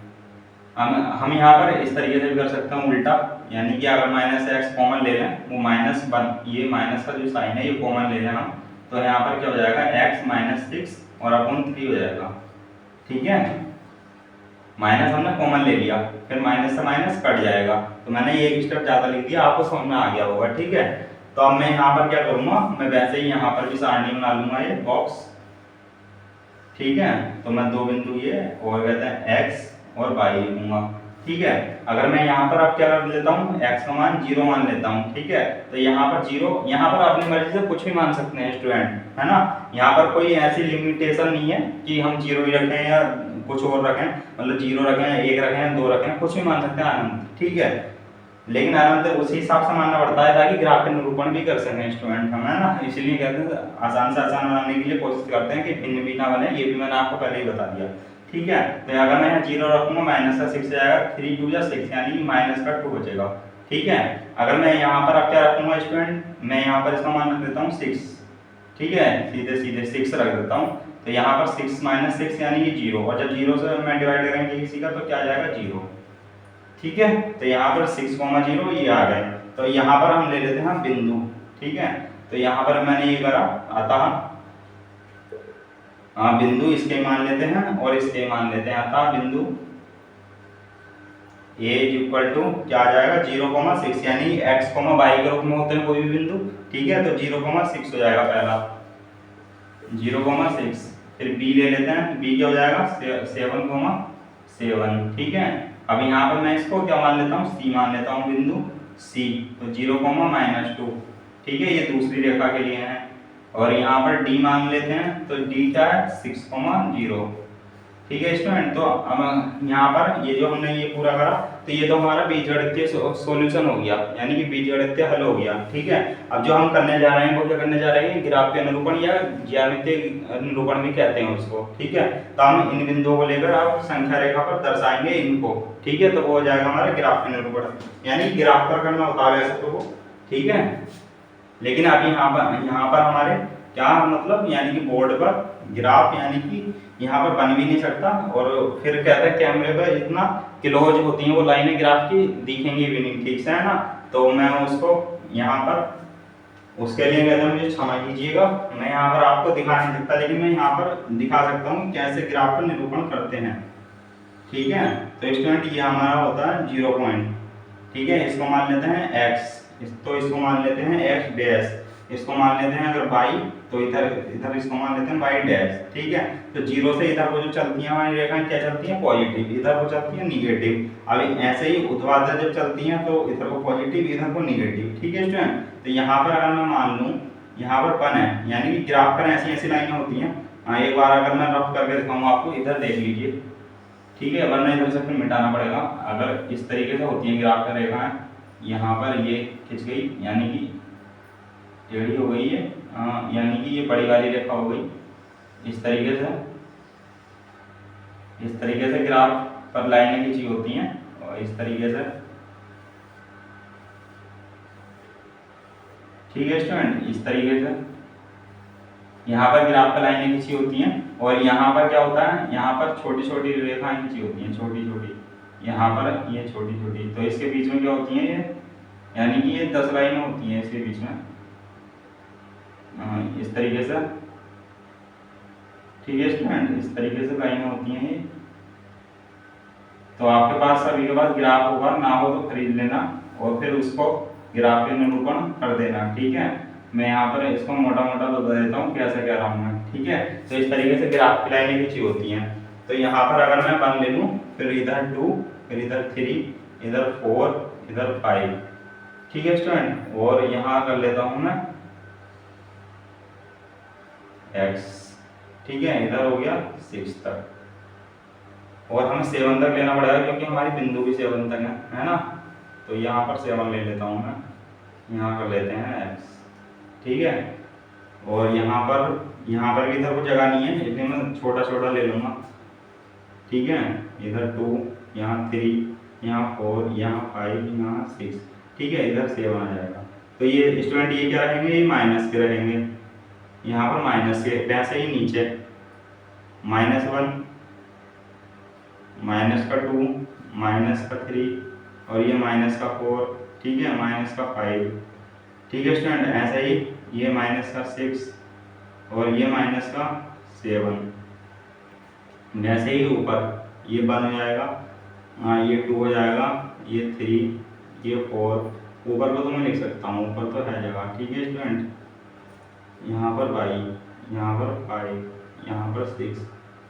हम यहाँ पर इस तरीके से भी कर सकते हैं उल्टा, यानी कि अगर माइनस एक्स कॉमन ले लें, वो माइनस वन, ये माइनस का जो साइन है ये कॉमन ले लें हम, तो यहाँ पर क्या हो जाएगा, x माइनस 6 और अपॉन 3 हो जाएगा। ठीक है, माइनस हमने कॉमन ले लिया, फिर माइनस से माइनस कट जाएगा, तो मैंने ये एक स्टेप ज़्यादा लिख दिया, आपको समझ में आ गया होगा। ठीक है, तो अब मैं यहाँ पर क्या करूँगा, मैं वैसे ही यहाँ पर भी सारणी बना लूँगा, ये बॉक्स। ठीक है, तो मैं दो बिंदु ये और कहते हैं x और y लिखूंगा। ठीक है, अगर मैं यहाँ पर अब क्या कर लेता हूँ, x का मान 0 मान लेता हूँ। ठीक है, तो यहाँ पर 0, यहाँ पर अपनी मर्जी से कुछ भी मान सकते हैं स्टूडेंट, है ना। यहाँ पर कोई ऐसी लिमिटेशन नहीं है कि हम 0 ही रखें या कुछ और रखें, मतलब 0 रखें, 1 रखें, 2 रखें, कुछ भी मान सकते हैं आनंद। ठीक है, लेकिन आनंद उसी हिसाब से मानना पड़ता है ताकि ग्राफ के निरूपण भी कर सकें स्टूडेंट हम, है ना। इसलिए कहते हैं आसान से आसान बनाने के लिए कोशिश करते हैं कि भिन्न भी ना बने, ये भी मैंने आपको पहले ही बता दिया। ठीक है, तो अगर मैं यहाँ 0 रखूंगा, माइनस का 6 जाएगा, 3 2 6, यानी कि माइनस का 2 बचेगा। ठीक है, अगर मैं यहाँ पर अब क्या रखूंगा स्टूडेंट, मैं यहाँ पर इसका मान रख देता हूँ 6। ठीक है, सीधे सीधे 6 रख देता हूँ, तो यहाँ पर 6 माइनस 6 यानी कि 0, और जब 0 से मैं डिवाइड करेंगे किसी का तो क्या आ जाएगा 0। ठीक है, तो यहाँ पर 6,0 ये आ गए, तो यहाँ पर हम ले लेते हैं बिंदु। ठीक है, तो यहाँ पर मैंने ये करा, अतः बिंदु इसके मान लेते हैं और इसके मान लेते हैं, अतः बिंदु a इज इक्वल टू क्या आ जाएगा 0,6, यानी x, y के रूप में होते हैं कोई भी बिंदु। ठीक है, तो 0,6 हो जाएगा पहला 0,6, फिर b ले लेते हैं, b क्या हो जाएगा 7,7। ठीक है, अब यहाँ पर मैं इसको क्या मान लेता हूँ, c मान लेता हूँ, बिंदु c, तो 0,-2। ठीक है, ये दूसरी रेखा के लिए है, और यहाँ पर d मान लेते हैं, तो d क्या है 6,0। ठीक है स्टूडेंट, तो अब यहाँ पर ये जो हमने ये पूरा करा, तो ये तो हमारा बीजगणितीय सॉल्यूशन हो गया, यानी कि बीजगणितीय हल हो गया। ठीक है, अब जो हम करने जा रहे हैं वो क्या करने जा रहे हैं, ग्राफ के निरूपण या ज्यामितीय निरूपण भी कहते हैं उसको। ठीक है, तो हम इन बिंदुओं को लेकर आप संख्या रेखा पर दर्शाएंगे इनको। ठीक है, तो वो हो जाएगा हमारा ग्राफ के निरूपण, यानी ग्राफ पर करना होता है वैसे तो वो। ठीक है, लेकिन अभी यहाँ पर हमारे क्या मतलब, यानी कि बोर्ड पर ग्राफ यानी कि यहाँ पर बन भी नहीं सकता, और फिर कहते हैं कैमरे पर इतना क्लोज होती हैं वो लाइनें ग्राफ की, दिखेंगी भी नहीं ठीक से, है ना। तो मैं उसको यहाँ पर उसके लिए कहते हैं मुझे क्षमा कीजिएगा, मैं यहाँ पर आपको दिखा नहीं सकता, लेकिन मैं यहाँ पर दिखा सकता हूँ कैसे ग्राफ का निरूपण करते हैं। ठीक है, तो स्टूडेंट ये हमारा होता है 0 पॉइंट। ठीक है, इसको मान लेते हैं x, तो इसको मान लेते हैं x डैश, इसको मान लेते हैं अगर y, तो इधर इसको मान लेते हैं y डैश। ठीक है, तो 0 से इधर को जो चलती हैं हमारी रेखाएं क्या चलती हैं, पॉजिटिव, इधर को चलती है निगेटिव। अब ऐसे ही ऊर्ध्वाधर जब चलती हैं तो इधर को पॉजिटिव, इधर को निगेटिव। ठीक है स्टूडेंट, तो यहाँ पर अगर मैं मान लूँ यहाँ पर पन है, यानी कि ग्राफ पर ऐसी ऐसी लाइनें होती हैं, हाँ, एक बार अगर मैं रफ करके दिखाऊँ आपको, इधर देख लीजिए, ठीक है, वरना इधर से फिर मिटाना पड़ेगा। अगर इस तरीके से होती है ग्राफ का रेखाएं, यहाँ पर ये खिंच गई यानी कि टेढ़ी हो गई है, यानी कि ये बड़ी वाली रेखा हो गई। इस तरीके से ग्राफ पर लाइनें खींची होती हैं, और इस तरीके से, ठीक है स्टूडेंट, इस तरीके से यहाँ पर ग्राफ पर लाइनें खींची होती हैं। और यहाँ पर क्या होता है, यहाँ पर छोटी छोटी रेखाएं खींची होती हैं, छोटी छोटी, यहाँ पर ये छोटी छोटी, तो इसके बीच में क्या होती है ये, यानी कि ये 10 लाइनें होती हैं इसके बीच में, इस तरीके से, ठीक है स्टूडेंट, इस तरीके से लाइनें होती हैं ये। तो आपके पास, सभी के पास ग्राफ होगा, ना हो तो खरीद लेना और फिर उसको ग्राफ के निरूपण कर देना, ठीक है। मैं यहाँ पर इसको मोटा मोटा बता देता हूँ कैसे कह रहा हूँ मैं, ठीक है। तो इस तरीके से ग्राफ की लाइनें खींची होती हैं। तो यहाँ पर अगर मैं 1 ले लूँ, फिर इधर 2, फिर इधर 3, इधर 4, इधर 5, ठीक है स्टूडेंट। और यहाँ कर लेता हूँ मैं x, ठीक है, इधर हो गया 6 तक, और हमें 7 तक लेना पड़ेगा क्योंकि हमारी बिंदु भी 7 तक है ना। तो यहाँ पर 7 ले लेता हूँ मैं, यहाँ कर लेते हैं x, ठीक है। और यहाँ पर भी इधर कोई जगह नहीं है, इसलिए मैं छोटा छोटा ले लूँगा, ठीक है। इधर 2, यहाँ 3, यहाँ 4, यहाँ 5, यहाँ 6, ठीक है, इधर 7 आ जाएगा। तो ये स्टूडेंट ये क्या रहेंगे, ये माइनस के रहेंगे, यहाँ पर माइनस के, वैसे ही नीचे -1, -2, -3, और ये -4, ठीक है, -5, ठीक है स्टूडेंट। ऐसे ही ये -6 और ये -7, वैसे ही ऊपर ये 1 हो जाएगा, ये 2 हो जाएगा, ये 3, ये 4, ऊपर को तो मैं लिख सकता हूँ, ऊपर तो है जगह, ठीक है स्टूडेंट। यहाँ पर 22, यहाँ पर 5, यहाँ पर 6,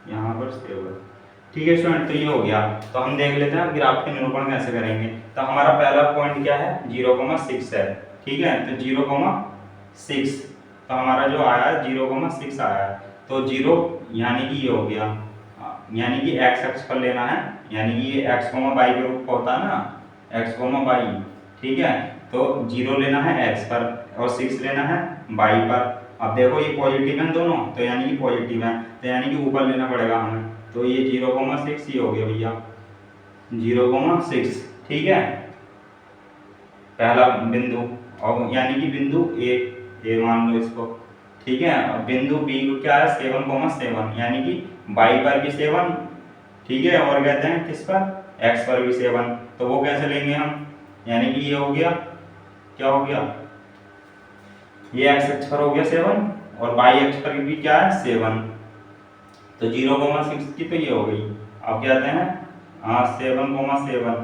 यहाँ पर 7, ठीक है स्टूडेंट। तो ये हो गया। तो हम देख लेते हैं ग्राफ के निरूपण कैसे करेंगे। तो हमारा पहला पॉइंट क्या है, 0,6 है, ठीक है। तो 0,6, तो हमारा जो आया है 0,6 आया है। तो 0 यानी कि ये हो गया, यानी कि x अक्ष पर लेना है, यानी कि ये x, y के रूप का होता है ना, x, y, ठीक है। तो 0 लेना है x पर और 6 लेना है y पर। अब देखो ये पॉजिटिव है दोनों, तो यानी कि पॉजिटिव है, तो यानी कि ऊपर लेना पड़ेगा हमें। तो ये 0,6 ये हो गया भैया, 0,6, ठीक है, पहला बिंदु। और यानी कि बिंदु ए मान लो इसको, ठीक है। और बिंदु बी को क्या है, 7,7, यानी कि y पर भी 7, ठीक है, और कहते हैं किस पर, x पर भी 7। तो वो कैसे लेंगे हम, यानी कि ये हो गया, क्या हो गया, ये x अक्ष पर हो गया 7 और y अक्ष पर भी क्या है 7। तो 0,6 की तो ये हो गई। अब कहते हैं 7,7,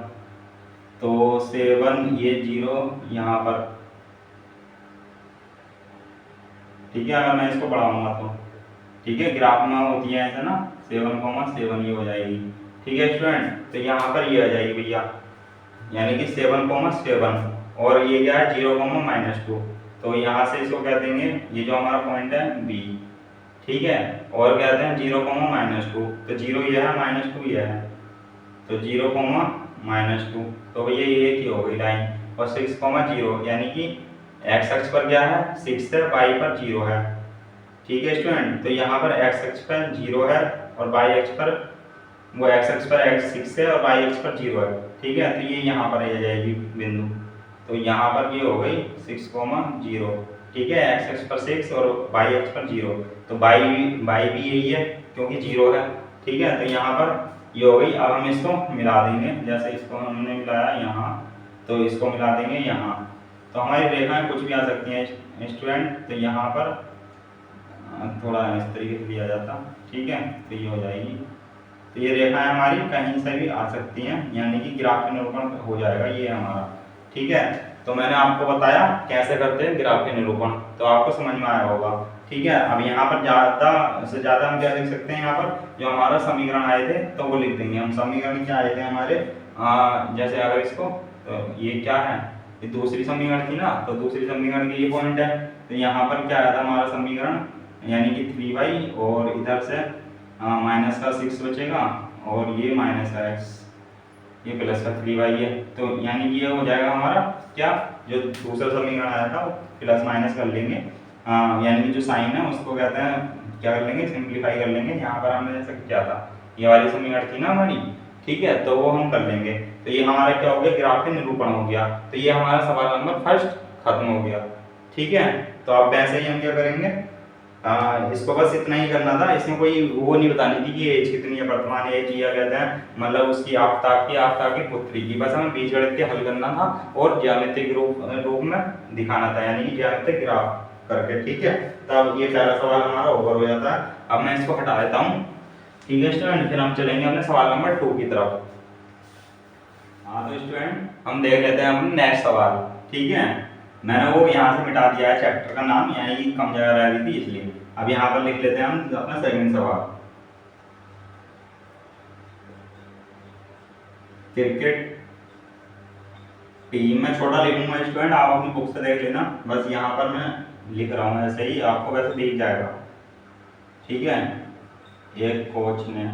तो 7 ये 0 यहाँ पर, ठीक है। अगर मैं इसको बढ़ाऊंगा तो, ठीक है, ग्राफ में होती है ऐसा ना, 7,7 ये हो जाएगी, ठीक है स्टूडेंट। तो यहाँ पर ये आ जाएगी भैया, यानी कि 7,7, और ये क्या है 0,-2। तो यहाँ से इसको कह देंगे, ये जो हमारा पॉइंट है बी, ठीक है। और कहते हैं 0,-2, तो 0 ये है, -2 ये है, तो 0,-2, तो भैया ये एक ही हो गई लाइन। और 6,0, यानी कि x अक्ष पर क्या है 6 है, y पर 0 है, ठीक है स्टूडेंट। तो यहाँ पर x अक्ष पर 0 है और y अक्ष पर, वो x अक्ष पर x 6 है और y अक्ष पर 0 है, ठीक है। तो ये यहाँ पर आ जाएगी बिंदु, तो यहाँ पर ये हो गई 6,0, ठीक है, x अक्ष पर 6 और y अक्ष पर 0। तो y भी यही है क्योंकि 0 है, ठीक है। तो यहाँ पर ये हो गई। अब हम इसको मिला देंगे, जैसे इसको हमने मिलाया यहाँ, तो इसको मिला देंगे यहाँ। तो हमारी रेखाएं कुछ भी आ सकती हैं स्टूडेंट। तो यहाँ पर थोड़ा इस तरीके से दिया जाता, ठीक है, तो ये हो जाएगी। तो ये रेखाएं हमारी कहीं से भी आ सकती हैं, यानी कि ग्राफ के निरूपण हो जाएगा ये हमारा, ठीक है। तो मैंने आपको बताया कैसे करते हैं ग्राफ के निरूपण, तो आपको समझ में आया होगा, ठीक है। अब यहाँ पर ज़्यादा से ज़्यादा हम क्या लिख सकते हैं, यहाँ पर जो हमारा समीकरण आए थे तो वो लिख देंगे हम। समीकरण क्या आए थे हमारे, जैसे अगर इसको, तो ये क्या है, ये दूसरी समीकरण थी ना, तो दूसरी समीकरण की ये पॉइंट है। तो यहाँ पर क्या आया था हमारा समीकरण, यानी कि 3y और इधर से माइनस का 6 बचेगा और ये माइनस का x, ये प्लस का 3y है। तो यानी कि ये हो जाएगा हमारा क्या, जो दूसरा समीकरण आया था वो प्लस माइनस कर लेंगे, यानी कि जो साइन है उसको कहते हैं क्या कर लेंगे, सिंप्लीफाई कर लेंगे। यहाँ पर हमने जैसे क्या था, ये वाली समीकरण थी ना हमारी, ठीक है, तो वो हम कर लेंगे। तो ये हमारा क्या हो गया, ग्राफीय निरूपण हो गया। तो ये हमारा सवाल नंबर फर्स्ट खत्म हो गया, ठीक है। तो अब वैसे ही हम क्या करेंगे, इसको बस इतना ही करना था, इसमें कोई वो नहीं बतानी थी कि एज कितनी है, वर्तमान एज या कहते हैं मतलब उसकी आफ्ताब की पुत्री की, बस हमें बीजगणित के हल करना था और ज्यामितिक रूप में दिखाना था, यानी कि ज्यामितिक ग्राफ करके, ठीक है। तब ये पहला सवाल हमारा ओवर हो जाता है। अब मैं इसको हटा देता हूँ, ठीक है स्टूडेंट, फिर हम चलेंगे अपने सवाल नंबर 2 की तरफ। हाँ तो स्टूडेंट हम देख लेते हैं अपने नेक्स्ट सवाल, ठीक है। मैंने वो यहाँ से मिटा दिया है चैप्टर का नाम, यानी कि कम जगह रह गई थी इसलिए। अब यहाँ पर लिख लेते हैं हम अपना सेकंड सवाल, क्रिकेट टीम में छोटा लिखूंगा स्टूडेंट, आप अपनी बुक से देख लेना, बस यहाँ पर मैं लिख रहा हूँ ऐसे ही, आपको वैसे दिख जाएगा, ठीक है। एक कोच ने,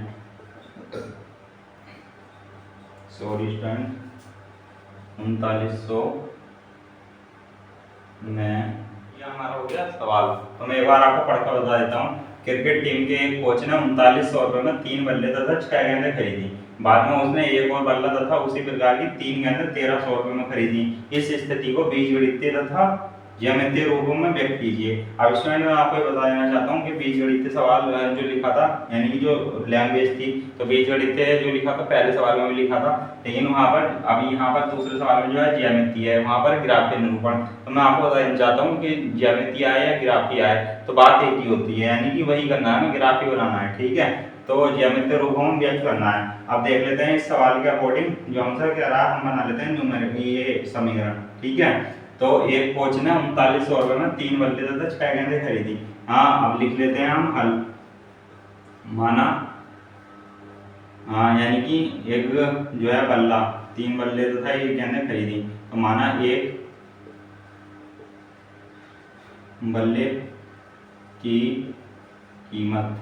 सॉरी स्टूडेंट, 3900 में, ये हमारा हो गया सवाल। तो मैं एक बार आपको पढ़कर बता देता हूँ। क्रिकेट टीम के एक कोच ने 3900 रुपये में 3 बल्ले तथा 6 गेंदें खरीदी। बाद में उसने एक और बल्ला तथा उसी प्रकार की 3 गेंदें 1300 रुपये में खरीदी। इस स्थिति को बीजगणितीय तथा ज्यामितीय रूपों में व्यक्त कीजिए। अब स्टूडेंट मैं आपको बता देना चाहता हूँ कि बीजगणितीय सवाल जो लिखा था, यानी कि जो लैंग्वेज थी, तो बीजगणितीय जो लिखा था पहले सवाल में भी लिखा था, लेकिन वहाँ पर अभी यहाँ पर दूसरे सवाल में जो है ज्यामितीय है, वहाँ पर ग्राफीय निरूपण। तो मैं आपको बताना चाहता हूँ कि ज्यामितीय आए या ग्राफीय आए तो बात एक ही होती है, यानी कि वही करना है, हमें ग्राफीय बनाना है, ठीक है। तो ज्यामितीय रूपों में व्यक्त करना है। अब देख लेते हैं इस सवाल के अकॉर्डिंग जो हमसे कह रहा है, हम बना लेते हैं न्यूमेरिकल ये समीकरण, ठीक है। तो एक कोच ने 3900 रुपये में 3 बल्ले तथा 6 गेंदें खरीदी। हाँ अब लिख लेते हैं हम हल। माना यानी कि एक जो है बल्ला, 3 बल्ले तथा 1 गेंदें खरीदी, तो माना एक बल्ले की कीमत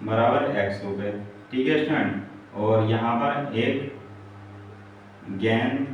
बराबर x रुपये, ठीक है स्टूडेंट। और यहाँ पर एक गेंद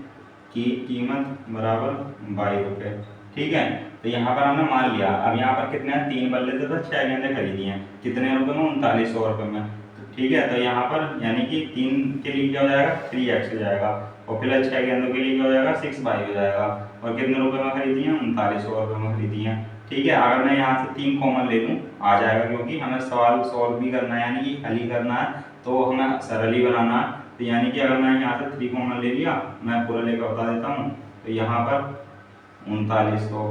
की कीमत बराबर 22 रुपये, ठीक है। तो यहाँ पर हमने मान लिया। अब यहाँ पर कितने हैं, 3 बल्ले तथा 6 गेंदें खरीदी हैं, कितने रुपए में, 3900 रुपये में, ठीक है। तो यहाँ पर यानी कि 3 के लिए क्या हो जाएगा, 3x हो जाएगा, और फिर 6 गेंदों के लिए क्या हो जाएगा, 6y हो जाएगा। और कितने रुपए में खरीदी है, 3900 रुपये में खरीदी है, ठीक है। अगर मैं यहाँ से 3 कॉमन ले लूँ आ जाएगा, क्योंकि हमें सवाल सॉल्व भी करना है, यानी कि हल ही करना है, तो हमें सरल ही बनाना है। तो यानी कि अगर मैं यहाँ से 3 कॉमन ले लिया, मैं पूरा लेकर बता देता हूँ, तो यहाँ पर 3900,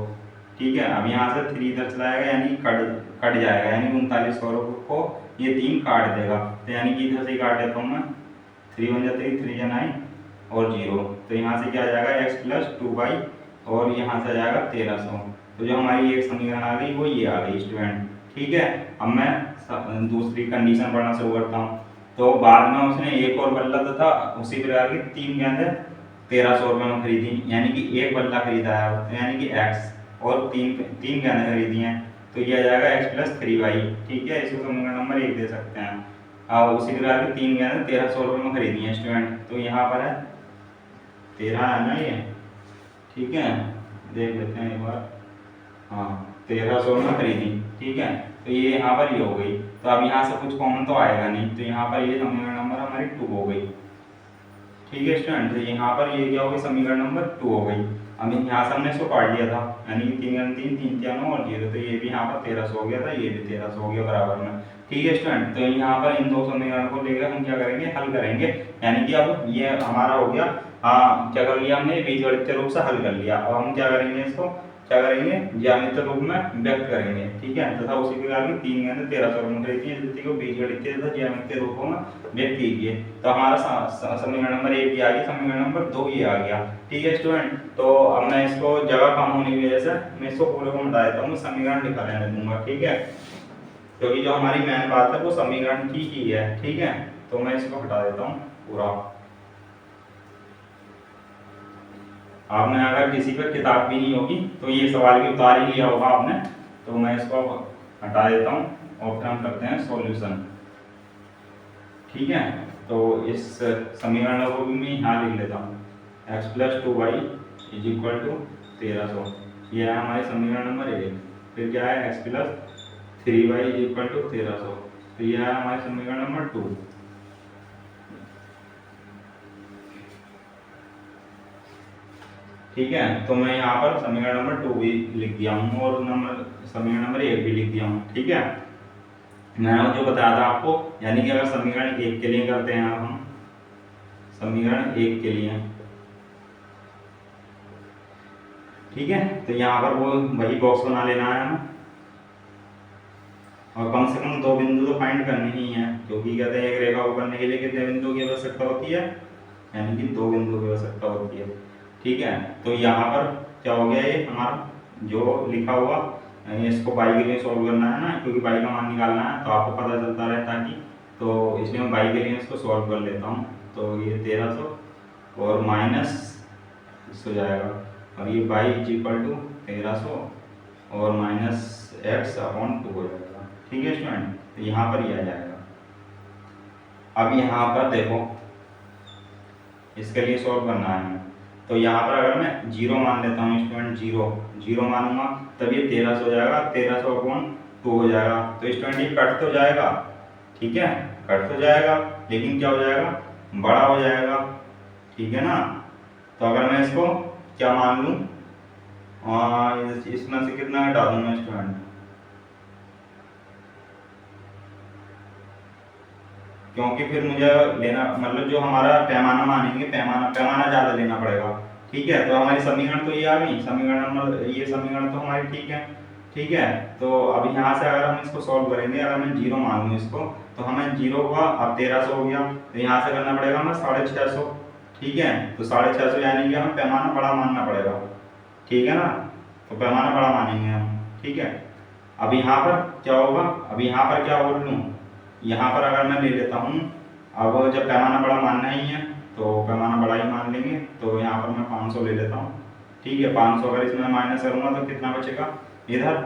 ठीक है। अब यहाँ से 3 इधर चलाएगा, यानी कट जाएगा, यानी 3900 रुपये को ये 3 काट देगा। तो यानी कि इधर से काट देता हूँ मैं, 3 बन जाते हैं, 3 9 और 0, तो यहाँ से क्या आ जाएगा x प्लस 2y, और यहाँ से आ जाएगा 1300। तो जो हमारी एक समीकरण आ गई वो ये आ गई स्टूडेंट, ठीक है। अब मैं दूसरी कंडीशन पढ़ना शुरू करता हूँ। तो बाद में उसने एक और बल्ला तथा उसी प्रकार की 3 गेंदें 1300 रुपये में खरीदी, यानी कि एक बल्ला खरीदा है, यानी कि x, और तीन गेंदें खरीदी हैं, तो ये आ जाएगा x प्लस 3y, ठीक है। इसको समीकरण नंबर 1 दे सकते हैं। और उसी प्रकार की 3 गेंदें 1300 रुपये में खरीदी हैं स्टूडेंट, तो यहाँ पर है 13 है ना ये, ठीक है, देख लेते हैं एक बार, हाँ 1300 में खरीदी, ठीक है। तो ये यहाँ पर ये हो गई। तो अब यहाँ से कुछ कॉमन तो आएगा नहीं, तो यहाँ पर ये समीकरण नंबर हमारी 2 हो गई, ठीक है स्टूडेंट। तो यहाँ पर ये क्या हो गई, समीकरण नंबर 2 हो गई। अब यहाँ से हमने इसको काट लिया था, यानी कि 3 3 3 3 9 और 0, तो ये भी यहाँ पर 1300 हो गया था, ये भी 1300 हो गया बराबर में, ठीक है स्टूडेंट। तो यहाँ पर इन दो समीकरण को लेकर हम क्या करेंगे, हल करेंगे, यानी कि अब ये हमारा हो गया, क्या कर लिया हमने, बीजगणितीय रूप से हल कर लिया। अब हम क्या करेंगे, इसको क्या करेंगे, ज्यामितीय रूप में व्यक्त करेंगे, ठीक है। तथा उसी प्रकार की 3 गेंदें 1300 रुपये में खरीदी है, जिसको बीजगणितीय तथा ज्यामितीय रूपों में व्यक्त कीजिए। तो हमारा समीकरण नंबर 1 ये आ गया, समीकरण नंबर 2 ये आ गया, ठीक है स्टूडेंट। तो अब मैं इसको जगह कम होने की वजह से मैं इसको पूरे को मिटा देता हूँ, समीकरण लिखा रहने दूंगा, ठीक है, क्योंकि जो हमारी मेन बात है वो समीकरण की ही है, ठीक है। तो मैं इसको हटा देता हूँ पूरा। आपने अगर किसी पर किताब भी नहीं होगी तो ये सवाल भी उतार ही लिया होगा आपने, तो मैं इसको हटा देता हूँ और फिर हम करते हैं सॉल्यूशन। ठीक है, तो इस समीकरण को भी मैं यहाँ लिख लेता हूँ, x + 2y = 1300। ये है हमारे समीकरण नंबर 1। फिर क्या है, x + 3y = 1300। तो ये है हमारे समीकरण नंबर 2। ठीक है, तो मैं यहाँ पर समीकरण नंबर 2 भी लिख दिया हूँ और समीकरण नंबर 1 भी लिख दिया हूँ। ठीक है, मैंने जो बताया था आपको, यानी कि अगर समीकरण 1 के लिए करते हैं अब हम समीकरण 1 के लिए, ठीक है, तो यहाँ पर वो वही बॉक्स बना लेना है हमें, और कम से कम 2 बिंदु तो फाइंड करने ही है, क्योंकि कहते हैं एक रेखा को करने के लिए कितने बिंदु की आवश्यकता होती है, यानी कि 2 बिंदु की आवश्यकता होती है। ठीक है, तो यहाँ पर क्या हो गया, ये हमारा जो लिखा हुआ, इसको बाई के लिए सॉल्व करना है ना, क्योंकि बाई का मान निकालना है तो आपको पता चलता रहता है कि, तो इसलिए मैं बाई के लिए इसको सॉल्व कर लेता हूँ। तो ये 1300 और माइनस हो जाएगा, और ये बाई = 1300 और -x/2 हो जाएगा। ठीक है स्टूडेंट, तो यहाँ पर ये आ जाएगा। अब यहाँ पर देखो, इसके लिए सॉल्व करना है, तो यहाँ पर अगर मैं 0 मान लेता हूँ स्टूडेंट, 0 मानूंगा तब ये 1300 हो जाएगा, 1300/2 हो जाएगा। तो स्टूडेंट ये कट तो जाएगा, ठीक है, कट तो जाएगा, लेकिन क्या हो जाएगा, बड़ा हो जाएगा। ठीक है ना, तो अगर मैं इसको क्या मान लूँ, इसमें से कितना हटा दूंगा स्टूडेंट, क्योंकि फिर मुझे लेना, मतलब जो हमारा पैमाना मानेंगे, पैमाना ज़्यादा लेना पड़ेगा। ठीक है, तो हमारी समीकरण तो ये आ गई, समीकरण नंबर, ये समीकरण तो हमारी ठीक है। ठीक है, तो अब यहाँ से अगर हम इसको सॉल्व करेंगे, अगर मैं 0 मान लूँ इसको, तो हमें 0 हुआ, अब 1300 हो गया, तो यहाँ से करना पड़ेगा हमें 650। ठीक है, तो 650 यानी कि हमें पैमाना बड़ा मानना पड़ेगा। ठीक है ना, तो पैमाना बड़ा मानेंगे हम। ठीक है, अब यहाँ पर क्या होगा, अब यहाँ पर क्या बोल लूँ, यहाँ पर अगर मैं ले लेता हूँ, अब जब पैमाना बड़ा मानना ही है तो पैमाना बड़ा ही मान लेंगे, तो यहाँ पर मैं 500 ले लेता हूँ। ठीक है, 500 अगर इसमें माइनस करूँगा तो कितना बचेगा, इधर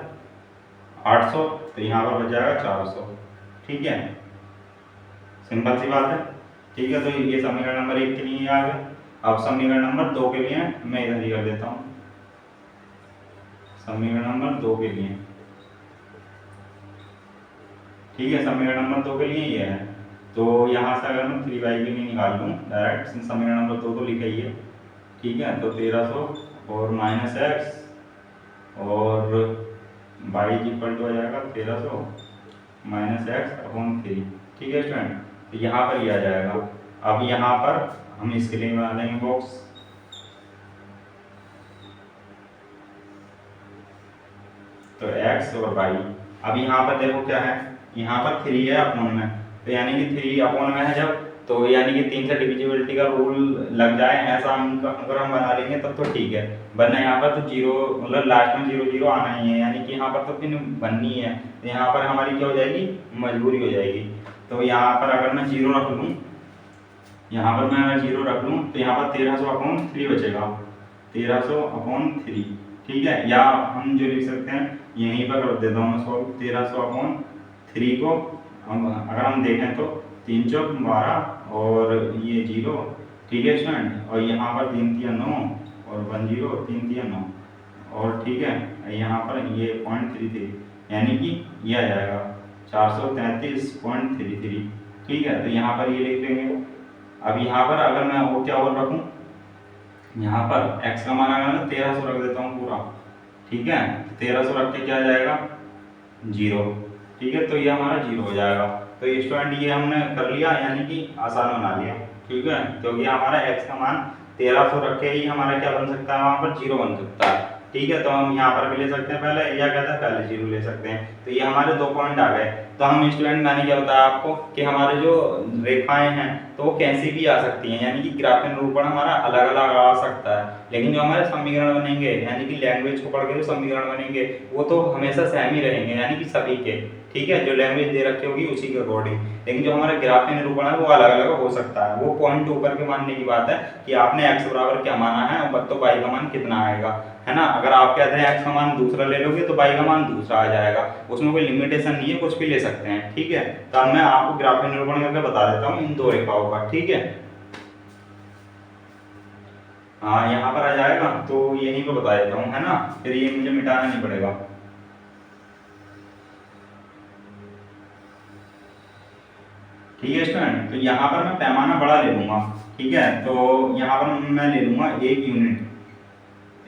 800, तो यहाँ पर बच जाएगा 400। ठीक है, सिंपल सी बात है। ठीक है, तो ये समीकरण नंबर 1 के लिए आ गया। अब समीकरण नंबर 2 के लिए मैं इधर ही कर देता हूँ, समीकरण नंबर 2 के लिए। ठीक है, समीकरण नंबर 2 के लिए ये है, तो यहाँ से अगर मैं 3y के लिए निकाल लूँ डायरेक्ट, समीकरण नंबर 2 तो लिखा ही है। ठीक है, तो 1300 और -x और y = हो जाएगा 1300 -x/3। ठीक है स्टूडेंट, तो यहाँ पर ये आ जाएगा। अब यहाँ पर हम इसके लिए बना देंगे बॉक्स, तो x और y। अब यहाँ पर देखो क्या है, यहाँ पर 3 है अपॉन में, तो यानी कि 3 अपॉन में है जब, तो यानी कि 3 से डिविजिबिलिटी का रूल लग जाए, ऐसा अगर हम बना लेंगे तब तो ठीक है, वरना यहाँ पर तो 0, मतलब लास्ट में 0 0 आना ही है, यानी कि यहाँ पर तो पिन बननी है, तो यहाँ पर हमारी क्या हो जाएगी, मजबूरी हो जाएगी। तो यहाँ पर अगर मैं 0 रख लूँ, यहाँ पर मैं अगर 0 रख लूँ, तो यहाँ पर 1300/3 बचेगा, 1300/3। ठीक है, या हम जो लिख सकते हैं, यहीं पर कर देता हूँ मैं सॉल्व, 1300/3 को अगर हम देखें तो 3 चौक 12 और ये 0। ठीक है स्टूडेंट, और यहाँ पर 3 3 9 और 1 0, 3 3 9, और ठीक है, यहाँ पर ये 0.33, यानी कि ये आ जाएगा 433.33। ठीक है, तो यहाँ पर ये लिख देंगे। अब यहाँ पर अगर मैं वो क्या और रखूँ, यहाँ पर x का मान अगर मैं 1300 रख देता हूँ पूरा। ठीक है, 1300 रख के क्या आ जाएगा, 0। ठीक है, तो ये हमारा 0 हो जाएगा। तो स्टूडेंट ये हमने कर लिया, यानी कि आसान बना लिया। ठीक है, तो ये हमारा x का मान 1300 रख के ही हमारा क्या बन सकता है, वहाँ पर 0 बन सकता है। ठीक है, तो हम यहाँ पर भी ले सकते हैं पहले, या कहते हैं पहले 0 ले सकते हैं। तो ये हमारे 2 पॉइंट आ गए। तो हम स्टूडेंट, मैंने क्या बताया आपको कि हमारे जो रेखाएं हैं तो वो कैसी भी आ सकती हैं, यानी कि ग्राफीय निरूपण हमारा अलग अलग आ सकता है, लेकिन जो हमारे समीकरण बनेंगे, यानी कि लैंग्वेज को पढ़ के जो समीकरण बनेंगे वो तो हमेशा सेम ही रहेंगे, यानी कि सभी के। ठीक है, जो लैंग्वेज दे रखी होगी उसी के अकॉर्डिंग, लेकिन जो हमारा ग्राफीय निरूपण है वो अलग अलग हो सकता है। वो पॉइंट ऊपर के मानने की बात है कि आपने x बराबर क्या माना है और तो y का मान कितना आएगा। है ना। अगर आप कहते हैं x का मान दूसरा ले लोगे तो y का मान दूसरा आ जाएगा, उसमें कोई लिमिटेशन नहीं है, कुछ भी ले सकते हैं, ठीक है। तो अब मैं आपको ग्राफिक निरूपण करके बता देता हूँ इन दो रेखाओं का, ठीक है। हाँ यहाँ पर आ जाएगा, तो यहीं पर बता देता हूँ, है ना, फिर ये मुझे मिटाना नहीं पड़ेगा। ठीक है स्टूडेंट, तो यहाँ पर मैं पैमाना बड़ा ले लूँगा, ठीक है। तो यहाँ पर मैं ले लूँगा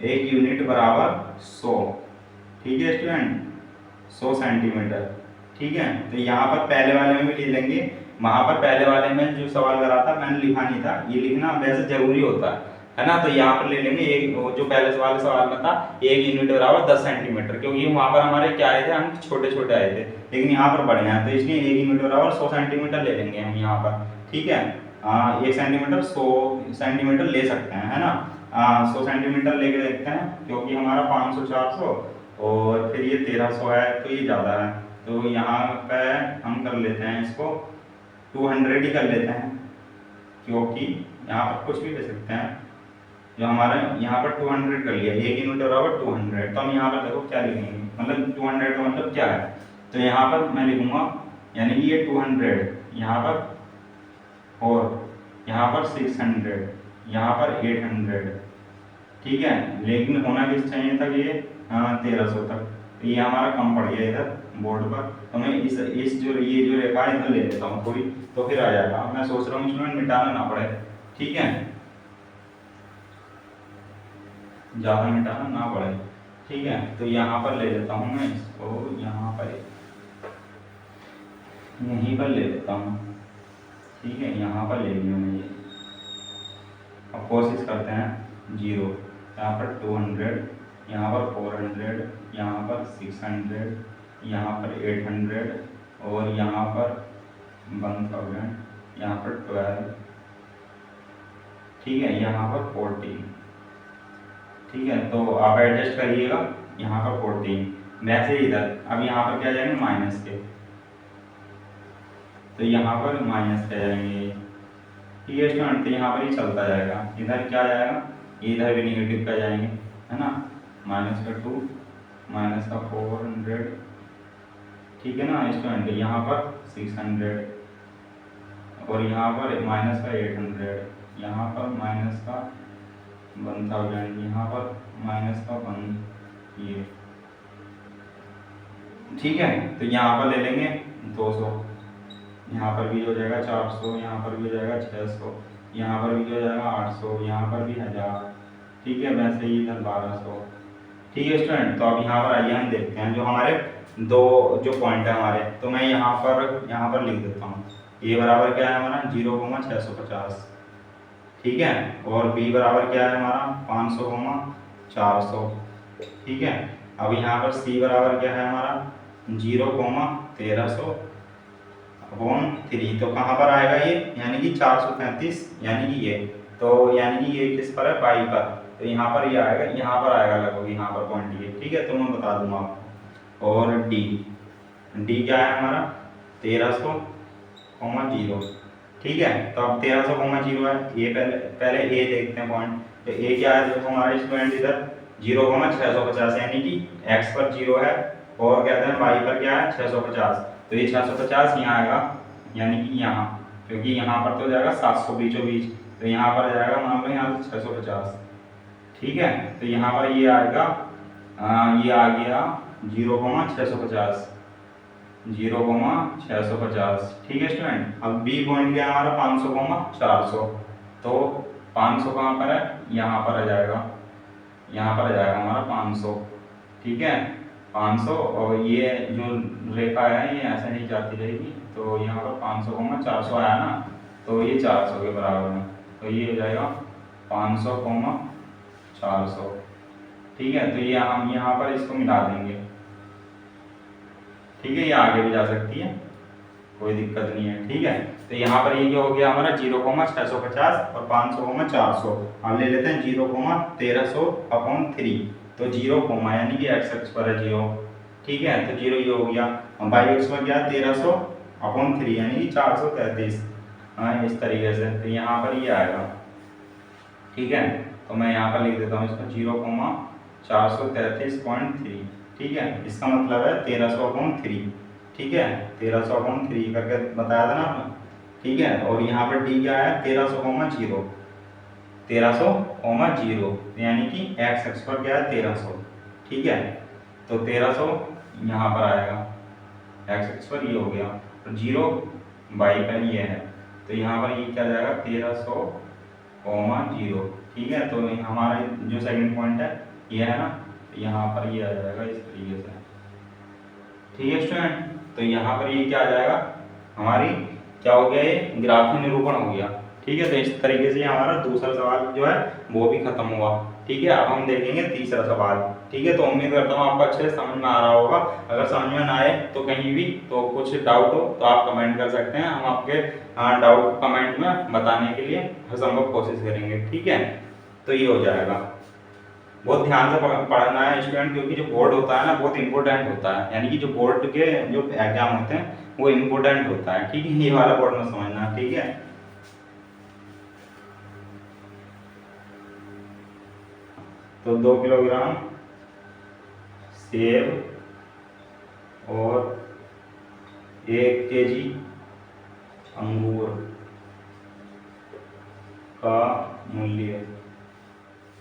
1 यूनिट बराबर 100, ठीक है स्टूडेंट, 100 सेंटीमीटर, ठीक है। तो यहाँ पर पहले वाले में भी ले लेंगे, वहाँ पर पहले वाले में जो सवाल करा था मैंने लिखा नहीं था, ये लिखना वैसे जरूरी होता है ना। तो यहाँ पर ले लेंगे एक, जो पहले वाले सवाल में था 1 यूनिट बराबर 10 सेंटीमीटर, क्योंकि वहाँ पर हमारे क्या आए थे, अंक छोटे छोटे आए थे, लेकिन यहाँ पर बड़े हैं, तो इसलिए 1 यूनिट बराबर 100 सेंटीमीटर ले लेंगे हम यहाँ पर, ठीक है। 1 सेंटीमीटर 100 सेंटीमीटर ले सकते हैं, है ना। 100 सेंटीमीटर लेके देखते हैं, क्योंकि हमारा 500 400 और फिर ये 1300 है, तो ये ज़्यादा है, तो यहाँ पे हम कर लेते हैं इसको 200 ही कर लेते हैं, क्योंकि यहाँ पर कुछ भी ले सकते हैं। जो हमारे यहाँ पर 200 कर लिया, 1 यूनिट बराबर 200, तो हम यहाँ पर देखो क्या लिखेंगे, मतलब 200 का मतलब क्या है, तो यहाँ पर मैं लिखूंगा, यानी कि ये 200 यहाँ पर, और यहाँ पर 600, यहाँ पर 800, ठीक है। लेकिन होना किस चाहिए था ये 1300 तक, तो ये हमारा कम पड़ गया इधर बोर्ड पर, तो मैं इस जो ये जो रेखा इधर ले लेता हूँ थोड़ी, तो फिर आ जाएगा। मैं सोच रहा हूँ इसमें मिटाना ना पड़े, ठीक है, ज़्यादा मिटाना ना पड़े, ठीक है। तो यहाँ पर ले लेता हूँ मैं इसको, यहाँ पर यहीं पर ले लेता हूँ, ठीक है, यहाँ पर ले लिया मैं ये। अब कोशिश करते हैं 0, यहाँ पर 200, यहाँ पर 400, यहाँ पर 600, यहाँ पर 800 और यहाँ पर 1000, यहाँ पर 12, ठीक है, यहाँ पर 14, ठीक है। तो आप एडजस्ट करिएगा, यहाँ पर 14, वैसे इधर अब यहाँ पर क्या जाएंगे माइनस के, तो यहाँ पर माइनस के जाएंगे, ठीक है स्टूडेंट। तो यहाँ पर ही चलता जाएगा, इधर क्या जाएगा, इधर भी निगेटिव का जाएंगे, है ना, माइनस का 2, माइनस का 400, ठीक है ना स्टूडेंट। यहाँ पर 600 और यहाँ पर माइनस का 800, यहाँ पर माइनस का 1000, यहाँ पर माइनस का 1, ये ठीक है। तो यहाँ पर ले लेंगे 200, यहाँ पर भी हो जाएगा 400, यहाँ पर भी हो जाएगा 600, यहाँ पर भी हो जाएगा 800, यहाँ पर भी 1000, ठीक है। वैसे ही इधर 1200, ठीक है स्टूडेंट। तो अब यहाँ पर आइए हम देखते हैं जो हमारे दो जो पॉइंट है हमारे, तो मैं यहाँ पर लिख देता हूँ, ए बराबर क्या है हमारा 0,650, ठीक है, और बी बराबर क्या है हमारा 500,400, ठीक है। अब यहाँ पर सी बराबर क्या है हमारा 0,1300 अपॉन 3, तो कहाँ पर आएगा ये, यानी कि 435, यानी कि ये, तो यानी कि ये किस पर है, पाई पर, तो यहाँ पर ये आएगा, यहाँ पर आएगा लगभग, यहाँ पर पॉइंट ये, ठीक है। तो मैं बता दूंगा आपको। और डी क्या है हमारा 1300,0, ठीक है। तो अब 1300,0 है, ये पहले ए देखते हैं पॉइंट, तो ए क्या है देखो हमारा स्टूडेंट इधर 0,650, यानी कि एक्स पर 0 है, और कहते हैं वाई पर क्या है 650, तो ये 650 यहाँ आएगा, यानी कि यहाँ, क्योंकि यहाँ पर तो जाएगा 700 बीचों बीच, तो यहाँ पर जाएगा मान लो यहाँ से 650, ठीक है। तो यहाँ पर ये आएगा, ये आ गया 0,650, 0,650, ठीक है स्टूडेंट। अब बी पॉइंट क्या है हमारा 500,400, तो 500 कहाँ पर है, यहाँ पर आ जाएगा, यहाँ पर आ जाएगा हमारा 500, ठीक है, 500, और ये जो रेखा है ये ऐसे नहीं जाती रहेगी, तो यहाँ पर 500,400 आया ना, तो ये 400 के बराबर है, तो ये हो जाएगा 500,400, ठीक है। तो ये हम यहाँ पर इसको मिला देंगे, ठीक है, ये आगे भी जा सकती है, कोई दिक्कत नहीं है, ठीक है। तो यहाँ पर ये क्या हो गया हमारा 0,650 और 500,400, हम ले लेते हैं 0,1300 अपॉन 3, तो 0, यानी कि एक्स एक्स पर है 0, ठीक है, तो 0 ये हो गया, वाई एक्स पर क्या 1300 अपॉन 3, यानी कि 433, इस तरीके से, तो यहाँ पर ये आएगा, ठीक है। तो मैं यहाँ पर लिख देता हूँ इसको 433.3, ठीक है। इसका मतलब है 1300/3, ठीक है, 1300/3 करके बताया था ना आपने, ठीक है। और यहाँ पर डी क्या है, 1300,0, 1300,0, यानी कि एक्स एक्स पर क्या है 1300, ठीक है। तो 1300 यहाँ पर आएगा, एक्स एक्स पर ये हो गया, और 0 वाई पर ये है, तो यहाँ पर ये क्या जाएगा 1300,0, ठीक है। तो हमारा जो सेकंड पॉइंट है ये है ना, तो यहाँ पर ये आ जाएगा इस तरीके से, ठीक है स्टूडेंट। तो यहाँ पर ये क्या आ जाएगा, हमारी क्या हो गया, ये ग्राफीय निरूपण हो गया, ठीक है। तो इस तरीके से हमारा दूसरा सवाल जो है वो भी खत्म हुआ, ठीक है। अब हम देखेंगे तीसरा सवाल, ठीक है। तो उम्मीद करता हूँ आपको अच्छे से समझ में आ रहा होगा। अगर समझ में ना आए तो कहीं भी तो कुछ डाउट हो तो आप कमेंट कर सकते हैं, हम आपके डाउट कमेंट में बताने के लिए हर संभव कोशिश करेंगे, ठीक है। तो ये हो जाएगा, बहुत ध्यान से पढ़ना है स्टूडेंट, क्योंकि जो बोर्ड होता है ना बहुत इंपॉर्टेंट होता है, यानी कि जो बोर्ड के जो एग्जाम होते हैं वो इंपॉर्टेंट होता है, ठीक है। ये वाला बोर्ड में समझना, ठीक है। तो 2 किलोग्राम सेब और 1 केजी अंगूर का मूल्य।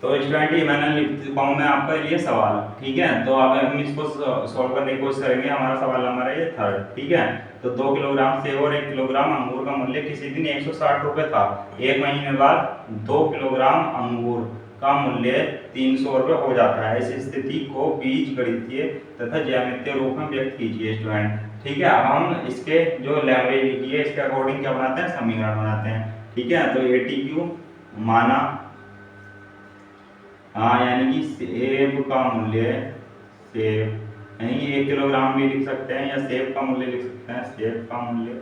तो स्टूडेंट ये मैंने लिख चुका हूँ मैं आपका ये सवाल, ठीक है। तो अब हम इसको सॉल्व करने की कोशिश करेंगे। हमारा सवाल नंबर है ये थर्ड, ठीक है। तो 2 किलोग्राम सेब और 1 किलोग्राम अंगूर का मूल्य किसी दिन 160 रुपये था। एक महीने बाद 2 किलोग्राम अंगूर का मूल्य 300 रुपये हो जाता है। इस स्थिति को बीजगणितीय तथा ज्यामितीय रूप में व्यक्त कीजिए स्टूडेंट, ठीक है। अब हम इसके जो लैंग्वेज लिखी है इसके अकॉर्डिंग क्या बनाते हैं, समीकरण बनाते हैं, ठीक है। तो ATQ माना, हाँ, यानी कि सेब का मूल्य, सेब यानी कि 1 किलोग्राम भी लिख सकते हैं या सेब का मूल्य लिख सकते हैं, सेब का मूल्य,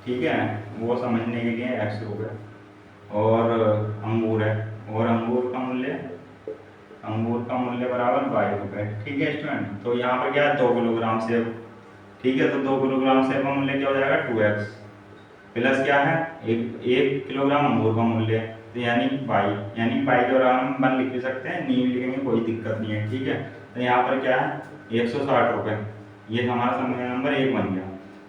ठीक है, वो समझने के लिए एक्स रुपये, और अंगूर है, और अंगूर का मूल्य बराबर 22 रुपये, ठीक है स्टूडेंट। तो यहाँ पर क्या है 2 किलोग्राम सेब, ठीक है। तो 2 किलोग्राम सेब का मूल्य क्या हो जाएगा 2x, प्लस क्या है 1 किलोग्राम अंगूर का मूल्य, तो यानी पाई, यानी पाई के बराबर हम 1 लिख भी सकते हैं, नहीं भी लिखेंगे कोई दिक्कत नहीं है, ठीक है। तो यहाँ पर क्या है 160 रुपये, ये हमारा समीकरण नंबर 1 बन गया,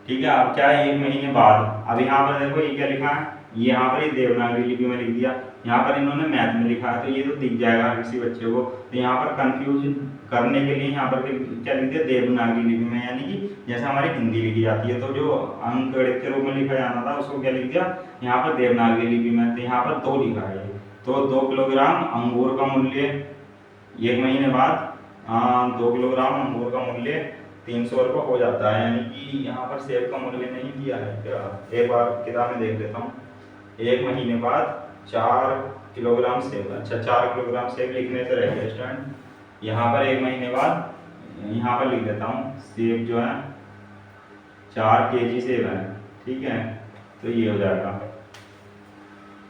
ठीक है। अब क्या है 1 महीने बाद, अब यहाँ पर देखो ये क्या लिखा है, ये यहाँ पर ये देवनागरी लिपि में लिख दिया, यहाँ पर इन्होंने मैथ में लिखा है, तो ये तो दिख जाएगा किसी बच्चे को। तो यहाँ पर कंफ्यूज करने के लिए यहाँ पर क्या लिख दिया देवनागरी लिपि में, यानी कि जैसे हमारी हिंदी लिखी जाती है, तो जो अंक गणित के रूप में लिखा जाना था उसको क्या लिख दिया यहाँ पर देवनागरी लिपि में, तो यहाँ पर 2 लिखा है। तो 2 किलोग्राम अंगूर का मूल्य 1 महीने बाद 2 किलोग्राम अंगूर का मूल्य 300 रुपये हो जाता है, यानी कि यहाँ पर सेब का मूल्य नहीं दिया है क्या, एक बार किताब में देख लेता हूँ। 1 महीने बाद 4 किलोग्राम सेब, अच्छा 4 किलोग्राम सेब लिखने से रह गया स्टूडेंट। यहाँ पर 1 महीने बाद यहाँ पर लिख देता हूँ, सेब जो है 4 केजी सेब है, ठीक है। तो ये हो जाएगा,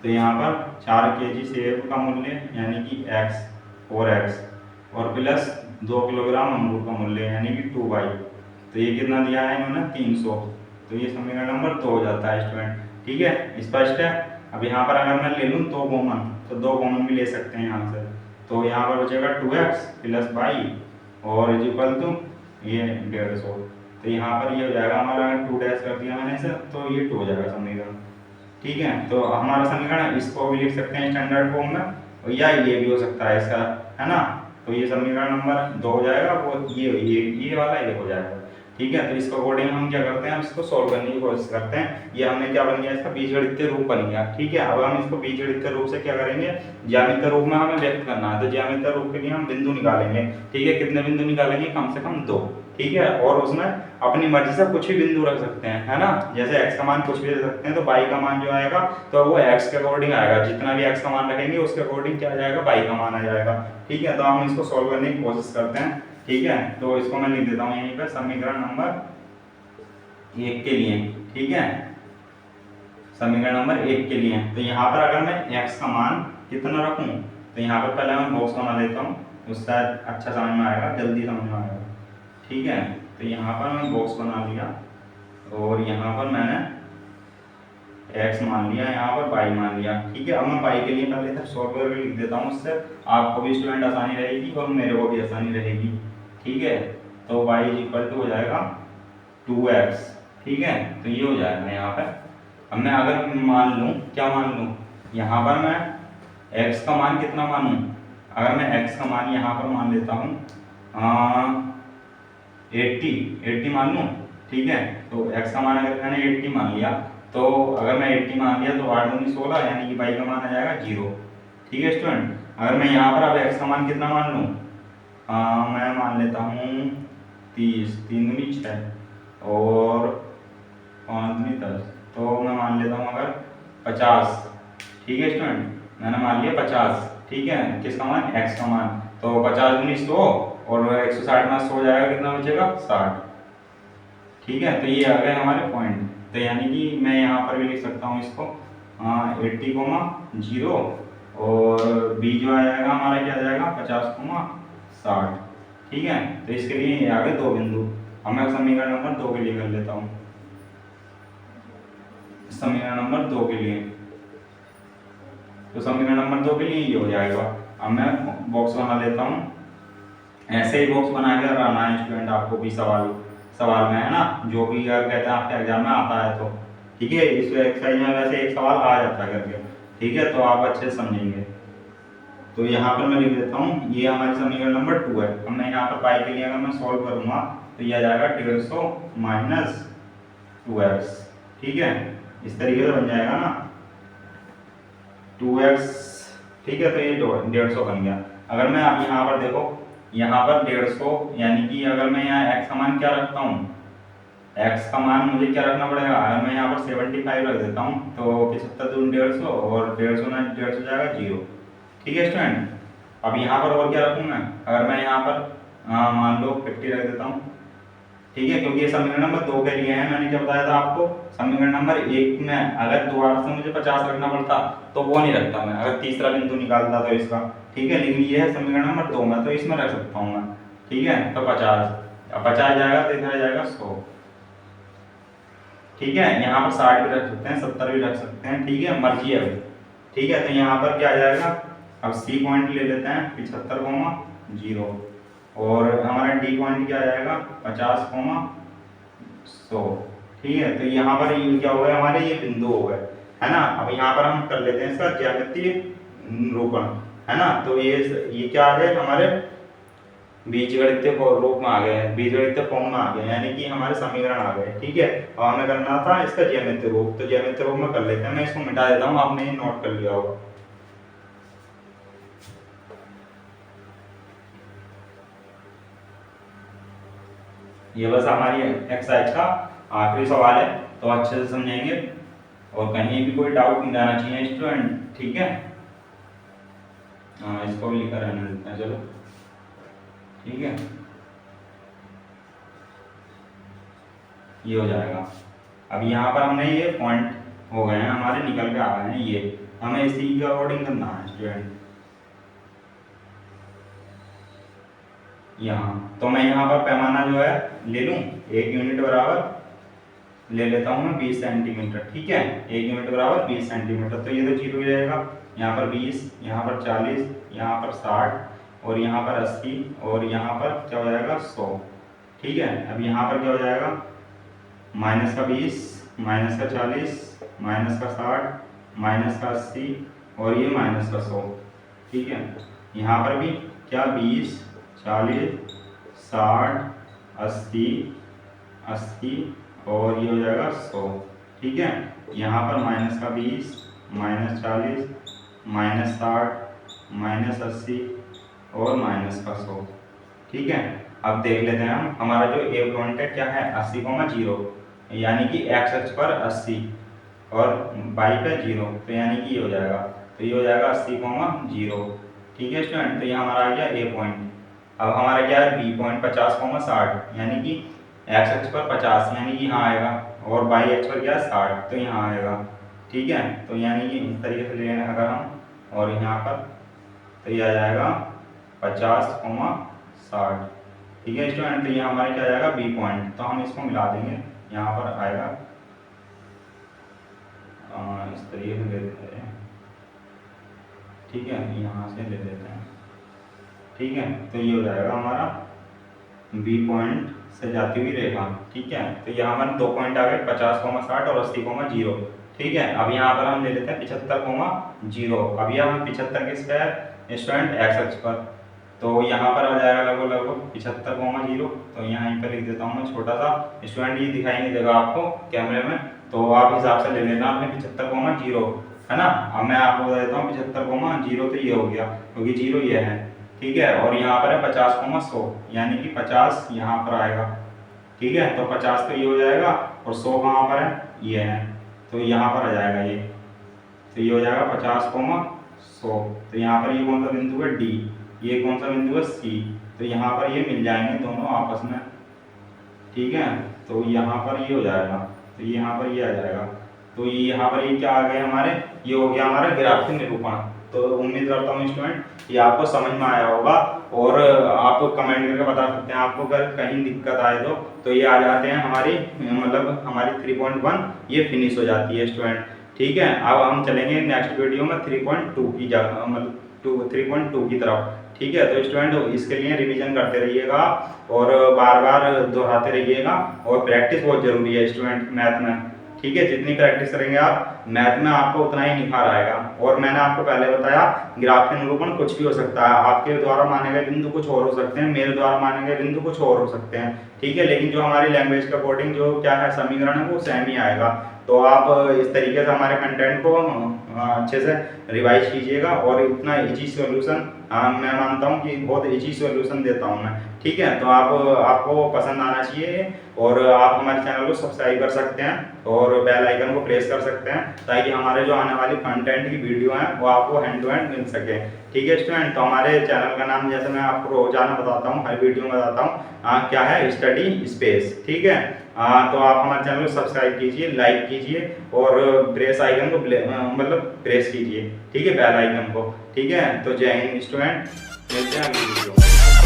तो यहाँ पर 4 केजी सेब का मूल्य यानी कि x, 4x, और प्लस 2 किलोग्राम अंगूर का मूल्य यानी कि 2y, तो ये कितना दिया है इन्होंने 300, तो ये समीकरण नंबर 2 हो जाता है स्टूडेंट, ठीक है। स्पष्ट है। अब यहाँ पर अगर मैं ले लूँ 2 कॉमन, तो 2 कॉमन भी ले सकते हैं यहाँ से, तो यहाँ पर बचेगा 2x प्लस y और इक्वल टू ये 150, तो यहाँ पर ये हो जाएगा हमारा, 2 डैश कर दिया मैंने इसे, तो ये 2 हो जाएगा समीकरण, ठीक है। तो हमारा समीकरण इसको भी लिख सकते हैं स्टैंडर्ड फॉर्म में, या ये भी हो सकता है इसका, है ना। तो ये समीकरण नंबर 2 हो जाएगा, वो ये वाला ये हो जाएगा, ठीक है। तो इसको अकॉर्डिंग हम क्या करते हैं, हम इसको सॉल्व करने की कोशिश करते हैं। ये हमने क्या बन गया, इसका बीजगणितीय रूप बन गया, ठीक है। अब हम इसको बीजगणितीय रूप से क्या करेंगे, ज्यामितीय रूप में हमें व्यक्त करना है, तो ज्यामितीय रूप के लिए हम बिंदु निकालेंगे, ठीक है। कितने बिंदु निकालेंगे, कम से कम 2, ठीक है। और उसमें अपनी मर्जी से कुछ भी बिंदु रख सकते हैं, है ना। जैसे x का मान कुछ भी रख सकते हैं, तो y का मान जो आएगा तो वो x के अकॉर्डिंग आएगा, जितना भी x का मान रखेंगे उसके अकॉर्डिंग क्या आ जाएगा, y का मान आ जाएगा, ठीक है। तो हम इसको सॉल्व करने की कोशिश करते हैं, ठीक है। तो इसको मैं लिख देता हूँ यहीं पर समीकरण नंबर 1 के लिए, ठीक है, समीकरण नंबर 1 के लिए। तो यहाँ पर अगर मैं x का मान कितना रखूँ, तो यहाँ पर पहले मैं बॉक्स बना देता हूँ, उससे अच्छा समझ में आएगा, जल्दी समझ में आएगा, ठीक है। तो यहाँ पर मैं बॉक्स बना लिया, और यहाँ पर मैंने एक्स मान लिया, यहाँ पर वाई मान लिया। ठीक है, अब मैं वाई के लिए पहले तक सॉल्व करके लिख देता हूँ, उससे आपको भी स्टूडेंट आसानी रहेगी और मेरे को भी आसानी रहेगी। ठीक है, तो y इज इक्वल टू हो जाएगा 2x। ठीक है, तो ये हो जाएगा यहाँ पे। अब मैं अगर मान लूँ, क्या मान लूँ, यहाँ पर मैं x का मान कितना मानूँ, अगर मैं x का मान यहाँ पर मान लेता हूँ 80 मान लूँ। ठीक है, तो x का मान अगर मैंने 80 मान लिया, तो अगर मैं 80 मान लिया तो 8 दूनी 16, यानी कि y का मान आ जाएगा 0। ठीक है स्टूडेंट, अगर मैं यहाँ पर अब x का मान कितना मान लूँ, मैं मान लेता हूँ 30, 3 दूनी 6 और 5 दूनी 10, तो मैं मान लेता हूँ अगर 50। ठीक है स्टूडेंट, मैंने मान लिया 50। ठीक है, किसका मान, x का मान, तो 50 दूनी 100 और 160 में 100 हो जाएगा, कितना बचेगा 60। ठीक है, तो ये आ गए हमारे पॉइंट। तो यानी कि मैं यहाँ पर भी लिख सकता हूँ इसको 80,0 और b जो आ जाएगा हमारा क्या आ जाएगा 50,60। ठीक है, तो इसके लिए ये आ गए 2 बिंदु। अब मैं समीकरण नंबर 2 के लिए कर लेता हूँ। समीकरण नंबर 2 के लिए, तो समीकरण नंबर 2 के लिए ये हो जाएगा। अब मैं बॉक्स बना लेता हूँ, ऐसे ही बॉक्स बना के आना है स्टूडेंट आपको भी सवाल में, है ना, जो भी अगर कहते हैं आपके एग्जाम में आता है तो। ठीक है, इस एक्सरसाइज में वैसे एक सवाल आ जाता है करके। ठीक है, तो आप अच्छे से समझेंगे। तो यहाँ पर मैं लिख देता हूँ, ये हमारी समीकरण नंबर 2 है। अब मैं यहाँ पर पाई के लिए अगर मैं सॉल्व करूँगा तो ये आ जाएगा 150 माइनस 2x। ठीक है, इस तरीके से बन जाएगा ना 2x। ठीक है, तो ये 150 बन गया। अगर मैं अब यहाँ पर देखो, यहाँ पर 150, यानी कि अगर मैं यहाँ x का मान क्या रखता हूँ, x का मान मुझे क्या रखना पड़ेगा, अगर मैं यहाँ पर 75 रख देता हूँ तो 75 दूनी 150 और 150 ना 150 जाएगा 0। ठीक है स्टूडेंट, अब यहाँ पर और क्या रखूँ मैं, अगर मैं यहाँ पर मान लो 50 रख देता हूँ। ठीक है, क्योंकि ये समीकरण नंबर 2 के लिए है, मैंने क्या बताया था आपको, समीकरण नंबर 1 में अगर दोबारा से मुझे 50 रखना पड़ता तो वो नहीं रखता मैं, अगर तीसरा बिंदु निकालता तो इसका। ठीक है, लेकिन ये है समीकरण नंबर 2 में, तो इसमें रख सकता हूँ मैं। ठीक है, तो 50, अब 50 जाएगा तो इधर जाएगा 100। ठीक है, यहाँ पर 60 भी रख सकते हैं, 70 भी रख सकते हैं। ठीक है, मर्जी है भाई। ठीक है, तो यहाँ पर क्या आ जाएगा, अब सी पॉइंट ले लेते हैं 75,0 और हमारा डी पॉइंट क्या आ जाएगा 50,100। ठीक है, तो यहाँ पर ये क्या हो गए, हमारे ये बिंदु हो गए, है ना। अब यहाँ पर हम कर लेते हैं इसका ज्यामितीय निरूपण, है ना। तो ये क्या आ गए हमारे बीजगणितीय रूप में आ गए हैं, बीजगणितीय फॉर्म में आ गए, यानी कि हमारे समीकरण आ गए। ठीक है, अब हमें करना था इसका ज्यामितीय रूप, तो ज्यामितीय रूप में कर लेते हैं। मैं इसको मिटा देता हूँ, आपने ये नोट कर लिया होगा। ये बस हमारी एक्सरसाइज का आखिरी सवाल है, तो अच्छे से समझेंगे और कहीं भी कोई डाउट नहीं रहना चाहिए स्टूडेंट। ठीक है, इसको भी लिखा रहने देते हैं, चलो। ठीक है, ये हो जाएगा। अब यहाँ पर हमने ये पॉइंट हो गए हैं हमारे, निकल के आ गए हैं, ये हमें इसी के अकॉर्डिंग करना है स्टूडेंट। यहाँ तो मैं यहाँ पर पैमाना जो है ले लूँ, 1 यूनिट बराबर ले लेता हूँ मैं 20 सेंटीमीटर। ठीक है, 1 यूनिट बराबर 20 सेंटीमीटर, तो ये तो 0 हो जाएगा। यहाँ पर 20, यहाँ पर 40, यहाँ पर 60 और यहाँ पर 80 और यहाँ पर क्या हो जाएगा 100। ठीक है, अब यहाँ पर क्या हो जाएगा, माइनस का 20, माइनस का 40, माइनस का 60, माइनस का 80 और ये माइनस का 100। ठीक है, यहाँ पर भी क्या 20, 40, 60, 80, 80 और ये हो जाएगा 100। ठीक है, यहाँ पर माइनस का 20, माइनस 40, माइनस 60, माइनस 80 और माइनस का 100। ठीक है, अब देख लेते हैं हम, हमारा जो ए पॉइंट है क्या है 80,0, यानी कि एक्स अक्ष पर 80 और वाई पे 0, तो यानी कि ये हो जाएगा, तो ये हो जाएगा 80,0। ठीक है स्टूडेंट, तो ये हमारा आ गया ए पॉइंट। अब हमारा क्या है बी पॉइंट 50,60, यानी कि एक्स अक्ष पर 50 यानी कि यहाँ आएगा और वाई अक्ष पर क्या है 60, तो यहाँ आएगा। ठीक है, तो यानी कि इस तरीके से ले अगर हम, और यहाँ पर तो ये आ जाएगा 50,60। ठीक है स्टूडेंट, तो ये हमारा क्या आ जाएगा बी पॉइंट, तो हम इसको मिला देंगे, यहाँ पर आएगा इस तरीके से ले लेते हैं, ठीक है, यहाँ से ले लेते हैं, ठीक है। तो ये हो जाएगा हमारा बी पॉइंट से जाती हुई रेखा, ठीक है। तो यहाँ हमारे 2 पॉइंट आ गए 50,60 और 80,0, ठीक है। अब यहाँ पर हम ले लेते हैं 75,0। अब यह हम 75 किस पे है स्टूडेंट, एक्स अक्ष पर, तो यहाँ पर आ जाएगा लगभग लगभग 75,0। तो यहाँ पर लिख देता हूँ मैं छोटा सा, स्टूडेंट ये दिखाई नहीं देगा आपको कैमरे में, तो आप हिसाब से ले लेना आपने 75,0, है ना। अब मैं आपको बता देता हूँ 75,0 तो ये हो गया, क्योंकि 0 ये है, ठीक है। और यहाँ पर है 50,100, यानी कि 50 यहाँ पर आएगा, ठीक है। तो 50 तो ये हो जाएगा, और 100 कहाँ पर है, ये है, तो यहाँ पर आ जाएगा ये, तो ये हो जाएगा 50,100। तो यहाँ पर ये कौन सा बिंदु है, डी, ये कौन सा बिंदु है, सी, तो यहाँ पर ये मिल जाएंगे दोनों आपस में, ठीक है। तो यहाँ पर ये हो जाएगा, तो यहाँ पर ये आ जाएगा, तो ये यहाँ पर ये क्या आ गया हमारे, ये हो गया हमारा ग्राफिक निरूपण। तो उम्मीद करता हूँ स्टूडेंट ये आपको समझ में आया होगा, और आप कमेंट करके बता सकते हैं आपको अगर कहीं दिक्कत आए तो ये आ जाते हैं हमारी, मतलब हमारी 3.1 ये फिनिश हो जाती है स्टूडेंट, ठीक है। अब हम चलेंगे नेक्स्ट वीडियो में 3.2 की जगह, मतलब 3.2 की तरफ, ठीक है। तो स्टूडेंट इसके लिए रिवीजन करते रहिएगा और बार बार दोहराते रहिएगा, और प्रैक्टिस बहुत जरूरी है स्टूडेंट मैथ में, ठीक है। जितनी प्रैक्टिस करेंगे आप मैथ में आपको उतना ही निखार आएगा। और मैंने आपको पहले बताया ग्राफिक निरूपण कुछ भी हो सकता है, आपके द्वारा माने गए बिंदु कुछ और हो सकते हैं, मेरे द्वारा माने गए बिंदु कुछ और हो सकते हैं, ठीक है। लेकिन जो हमारी लैंग्वेज के अकॉर्डिंग जो क्या है समीकरण है वो सेम ही आएगा। तो आप इस तरीके से हमारे कंटेंट को अच्छे से रिवाइज कीजिएगा, और इतना इजी सॉल्यूशन मैं मानता हूँ कि बहुत इजी सॉल्यूशन देता हूँ मैं, ठीक है। तो आपको पसंद आना चाहिए, और आप हमारे चैनल को सब्सक्राइब कर सकते हैं और बेल आइकन को प्रेस कर सकते हैं, ताकि हमारे जो आने वाली कंटेंट की वीडियो हैं वो आपको हैंड टू हैंड मिल सके, ठीक है स्टूडेंट। तो हमारे चैनल का नाम जैसे मैं आपको रोजाना बताता हूँ, हर वीडियो में बताता हूँ क्या है, स्टडी स्पेस, ठीक है। तो आप हमारे चैनल को सब्सक्राइब कीजिए, लाइक कीजिए, और प्रेस आइकन को मतलब प्रेस कीजिए, ठीक है, बेल आइकन को, ठीक है। तो जय हिंद स्टूडेंट, मिलते हैं अगली वीडियो में।